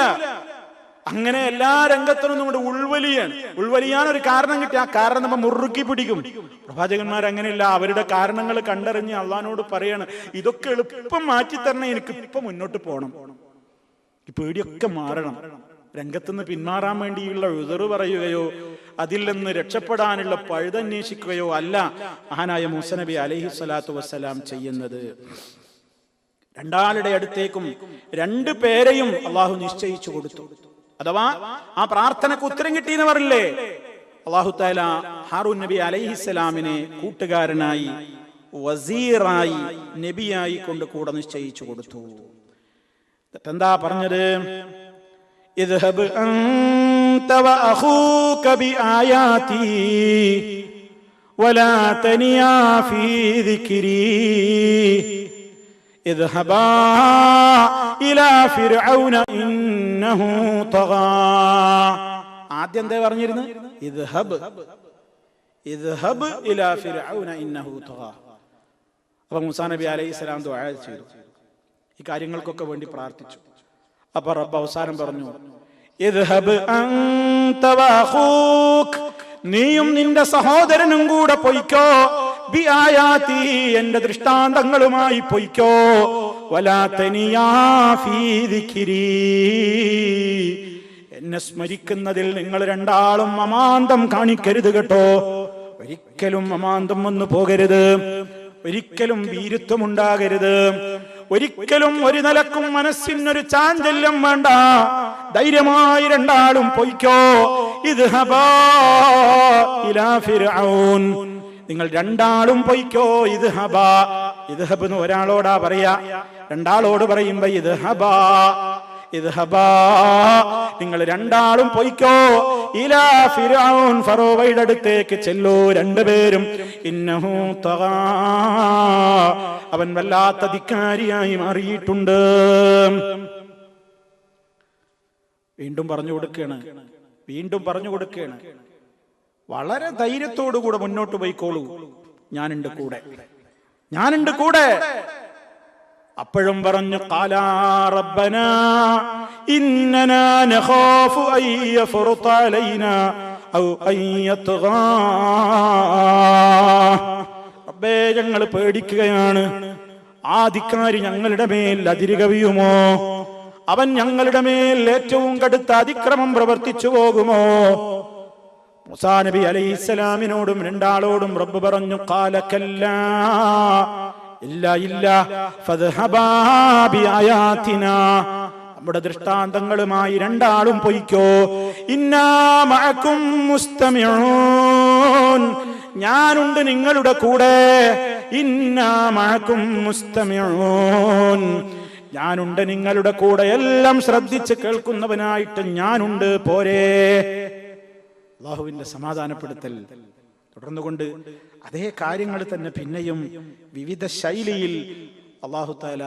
അങ്ങനെ എല്ലാ രംഗത്തിനും നമ്മുടെ ഉൾവലിയാൻ ഒരു കാരണം കിട്ടി. ആ കാരണം നമ്മൾ മുറുക്കി പിടിക്കും. പ്രവാചകന്മാർ അങ്ങനെയല്ല, അവരുടെ കാരണങ്ങൾ കണ്ടറിഞ്ഞ് അള്ളാഹിനോട് പറയാണ്, ഇതൊക്കെ എളുപ്പം മാറ്റി തരണേ, എനിക്ക് ഇപ്പൊ മുന്നോട്ട് പോകണം, ഈ പേടിയൊക്കെ മാറണം. രംഗത്തുനിന്ന് പിന്മാറാൻ വേണ്ടിയുള്ള ഉദറ് പറയുകയോ അതിൽ നിന്ന് രക്ഷപ്പെടാനുള്ള പഴുതന്വേഷിക്കുകയോ അല്ല മഹാനായ മൂസാ നബി അലൈഹി സ്വലാത്തു വസ്സലാം ചെയ്യുന്നത്. രണ്ടാളുടെ അടുത്തേക്കും രണ്ടു പേരെയും അള്ളാഹു നിശ്ചയിച്ചു കൊടുത്തു. അഥവാ ആ പ്രാർത്ഥനക്ക് ഉത്തരം കിട്ടിയെന്ന് പറഞ്ഞില്ലേ, അള്ളാഹു തആല ഹാറൂൻ നബി അലൈഹിസ്സലാമിനെ കൂട്ടുകാരനായി, വസീറായി, നബിയായി കൊണ്ട് കൂടെ നിശ്ചയിച്ചു കൊടുത്തു. എന്താ പറഞ്ഞത്? ഇദ്ഹബ് അൻത വഅഖൂക ബിആയാതി വലാ തനിയാ ഫീ ദിക്രി ഇദ്ഹബാ ഇലാ ഫിർഔന ഇന്നഹു തഗാ. ആദ്യം എന്താ പറഞ്ഞിരുന്നു? ഇദ്ഹബ് ഇലാ ഫിർഔന ഇന്നഹു തഗാ. അപ്പൊ മൂസാ നബി അലൈഹിസ്സലാം ദുആ ചെയ്തു, ഈ കാര്യങ്ങൾക്കൊക്കെ വേണ്ടി പ്രാർത്ഥിച്ചു. അപ്പൊ റബ്ബ് അവസാനം പറഞ്ഞു, ഇദ്ഹബ് അൻത വഅഖൂക, നീയും നിന്റെ സഹോദരനും കൂടെ പൊയ്ക്കോ, ബിആയാതി, എന്റെ ദൃഷ്ടാന്തങ്ങളുമായി പൊയ്ക്കോ, വലാ തനിയാ ഫീ ദിക്രി, എന്നെ സ്മരിക്കുന്നതിൽ നിങ്ങൾ രണ്ടാളും അമാന്തം കാണിക്കരുത് കേട്ടോ. ഒരിക്കലും അമാന്തം വന്നു പോകരുത്, ഒരിക്കലും ഭീരുത്വം ഉണ്ടാകരുത്, ഒരിക്കലും ഒരു നിലക്കും മനസ്സിനൊരു ചാഞ്ചല്യം വേണ്ട. ധൈര്യമായി രണ്ടാളും പൊയ്ക്കോ. ഇദ്ഹബാ ഇലാ ഫിർഔൻ, നിങ്ങൾ രണ്ടാളും പൊയ്ക്കോ. ഇദ്ഹബാ, ഇദ്ഹബ് എന്ന് ഒരാളോടാ പറയാ, രണ്ടാളോട് പറയുമ്പോ ഇദ്ഹബാ, ഇദ്ഹബാ, നിങ്ങൾ രണ്ടാളും പൊയ്ക്കോ. ഇലാ ഫിർഔൻ, ഫറോവയുടെ അടുത്തേക്ക് ചെല്ലൂ രണ്ടുപേരും. ഇന്നഹു തഗാ, അവൻ വല്ലാത്ത ധിക്കാരിയായി മാറിയിട്ടുണ്ട്. വീണ്ടും പറഞ്ഞു കൊടുക്കുകയാണ്, വളരെ ധൈര്യത്തോടുകൂടെ മുന്നോട്ട് പോയിക്കോളൂ, ഞാനുണ്ട് കൂടെ. അപ്പോഴും പറഞ്ഞു, ഖാലാ റബ്ബനാ ഇന്നനാ നഖാഫു അൻ യഫ്റുത അലൈനാ ഔ അൻ യത്ഗാ. റബ്ബേ, ഞങ്ങൾ പേടിക്കുകയാണ്, ആ ധിക്കാരി ഞങ്ങളുടെ മേൽ അതിരുകവിയുമോ, അവൻ ഞങ്ങളുടെ മേൽ ഏറ്റവും കടുത്ത അതിക്രമം പ്രവർത്തിച്ചു പോകുമോ. മൂസാ നബി അലൈഹിസ്സലാമിനോടും രണ്ടാളോടും റബ്ബ് പറഞ്ഞു, ഖാല കല്ലാ, ഇല്ല, ഫദ്ഹബാ ബിആയാതിനാ, നമ്മുടെ ദൃഷ്ടാന്തങ്ങളുമായി രണ്ടാളും പൊയ്ക്കോ. ഇന്നാ മഅകും മുസ്തമിഊൻ, ഞാനുണ്ട് നിങ്ങളുടെ കൂടെ. ഇന്നാ മഅകും മുസ്തമിഊൻ, ഞാനുണ്ട് നിങ്ങളുടെ കൂടെ, എല്ലാം ശ്രദ്ധിച്ച് കേൾക്കുന്നവനായിട്ട് ഞാനുണ്ട്, പോരേ. അല്ലാഹുവിന്റെ സമാധാനപ്പെടുത്തൽ തുടർന്നുകൊണ്ട് അതേ കാര്യങ്ങൾ തന്നെ പിന്നെയും വിവിധ ശൈലിയിൽ അല്ലാഹു തആല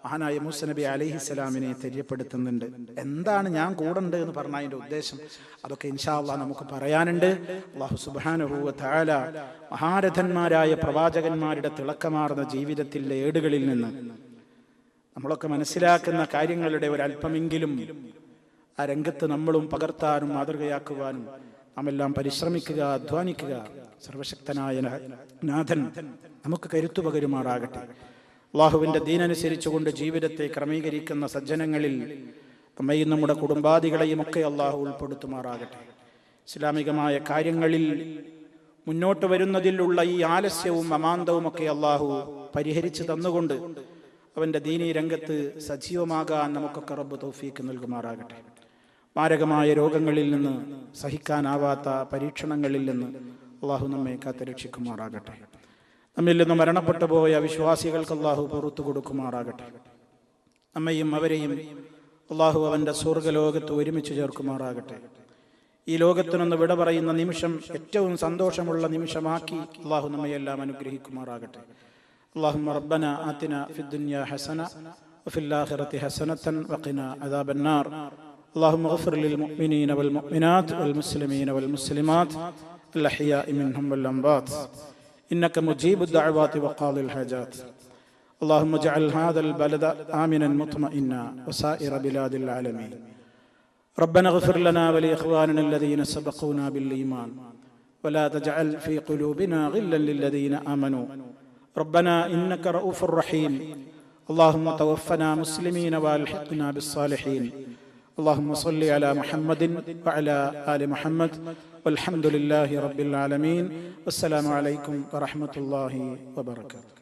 മഹാനായ മൂസാ നബി അലൈഹിസ്സലാമിനെ തെര്യപ്പെടുത്തുന്നുണ്ട്. എന്താണ് ഞാൻ കൂടണ്ട് എന്ന് പറഞ്ഞ അതിന്റെ ഉദ്ദേശം, അതൊക്കെ ഇൻഷാ അല്ലാഹ് നമുക്ക് പറയാനുണ്ട്. അല്ലാഹു സുബ്ഹാനഹു വ തആല മഹാരഥന്മാരായ പ്രവാചകന്മാരുടെ തിളക്കമാർന്ന ജീവിതത്തിലെ ഏടുകളിൽ നിന്ന് നമ്മളൊക്കെ മനസ്സിലാക്കുന്ന കാര്യങ്ങളുടെ ഒരല്പമെങ്കിലും ആ രംഗത്ത് നമ്മളും പകർത്താനും മാതൃകയാക്കുവാനും നാമെല്ലാം പരിശ്രമിക്കുക, അധ്വാനിക്കുക. സർവശക്തനായ നാഥൻ നമുക്ക് കരുത്തു പകരുമാറാകട്ടെ. അല്ലാഹുവിന്റെ ദീനനുസരിച്ചുകൊണ്ട് ജീവിതത്തെ ക്രമീകരിക്കുന്ന സജ്ജനങ്ങളിൽ നമ്മയും നമ്മുടെ കുടുംബാദികളെയും ഒക്കെ അല്ലാഹു ഉൾപ്പെടുത്തുമാറാകട്ടെ. ഇസ്ലാമികമായ കാര്യങ്ങളിൽ മുന്നോട്ട് വരുന്നതിലുള്ള ഈ ആലസ്യവും അമാന്തവും ഒക്കെ അല്ലാഹു പരിഹരിച്ചു തന്നുകൊണ്ട് അവന്റെ ദീനീ രംഗത്ത് സജീവമാകാൻ നമുക്കൊക്കെ റബ്ബ് തൗഫീക്ക് നൽകുമാറാകട്ടെ. മാരകമായ രോഗങ്ങളിൽ നിന്ന്, സഹിക്കാനാവാത്ത പരീക്ഷണങ്ങളിൽ നിന്ന് അല്ലാഹു നമ്മെ കാത്തുരക്ഷിക്കുമാറാകട്ടെ. നമ്മിൽ നിന്ന് മരണപ്പെട്ടു പോയ വിശ്വാസികൾക്ക് അല്ലാഹു പുറത്തു കൊടുക്കുമാറാകട്ടെ. നമ്മയും അവരെയും അല്ലാഹു അവന്റെ സ്വർഗ്ഗലോകത്ത് ഒരുമിച്ച് ചേർക്കുമാറാകട്ടെ. ഈ ലോകത്തിനൊന്ന് വിട പറയുന്ന നിമിഷം ഏറ്റവും സന്തോഷമുള്ള നിമിഷമാക്കി അല്ലാഹു നമ്മയെല്ലാം അനുഗ്രഹിക്കുമാറാകട്ടെ. اللهم ربنا آتنا في الدنيا حسنة وفي الآخرة حسنة وقنا عذاب النار. اللهم اغفر للمؤمنين والمؤمنات والمسلمين والمسلمات الأحياء منهم والأموات إنك مجيب الدعوات وقاضي الحاجات. اللهم اجعل هذا البلد آمنا مطمئنا وسائر بلاد العالمين. ربنا اغفر لنا ولإخواننا الذين سبقونا بالإيمان ولا تجعل في قلوبنا غلا للذين آمنوا. ربنا إنك رؤوف رحيم. اللهم توفنا مسلمين والحقنا بالصالحين. اللهم صل على محمد وعلى آل محمد والحمد لله رب العالمين. والسلام عليكم ورحمة الله وبركاته.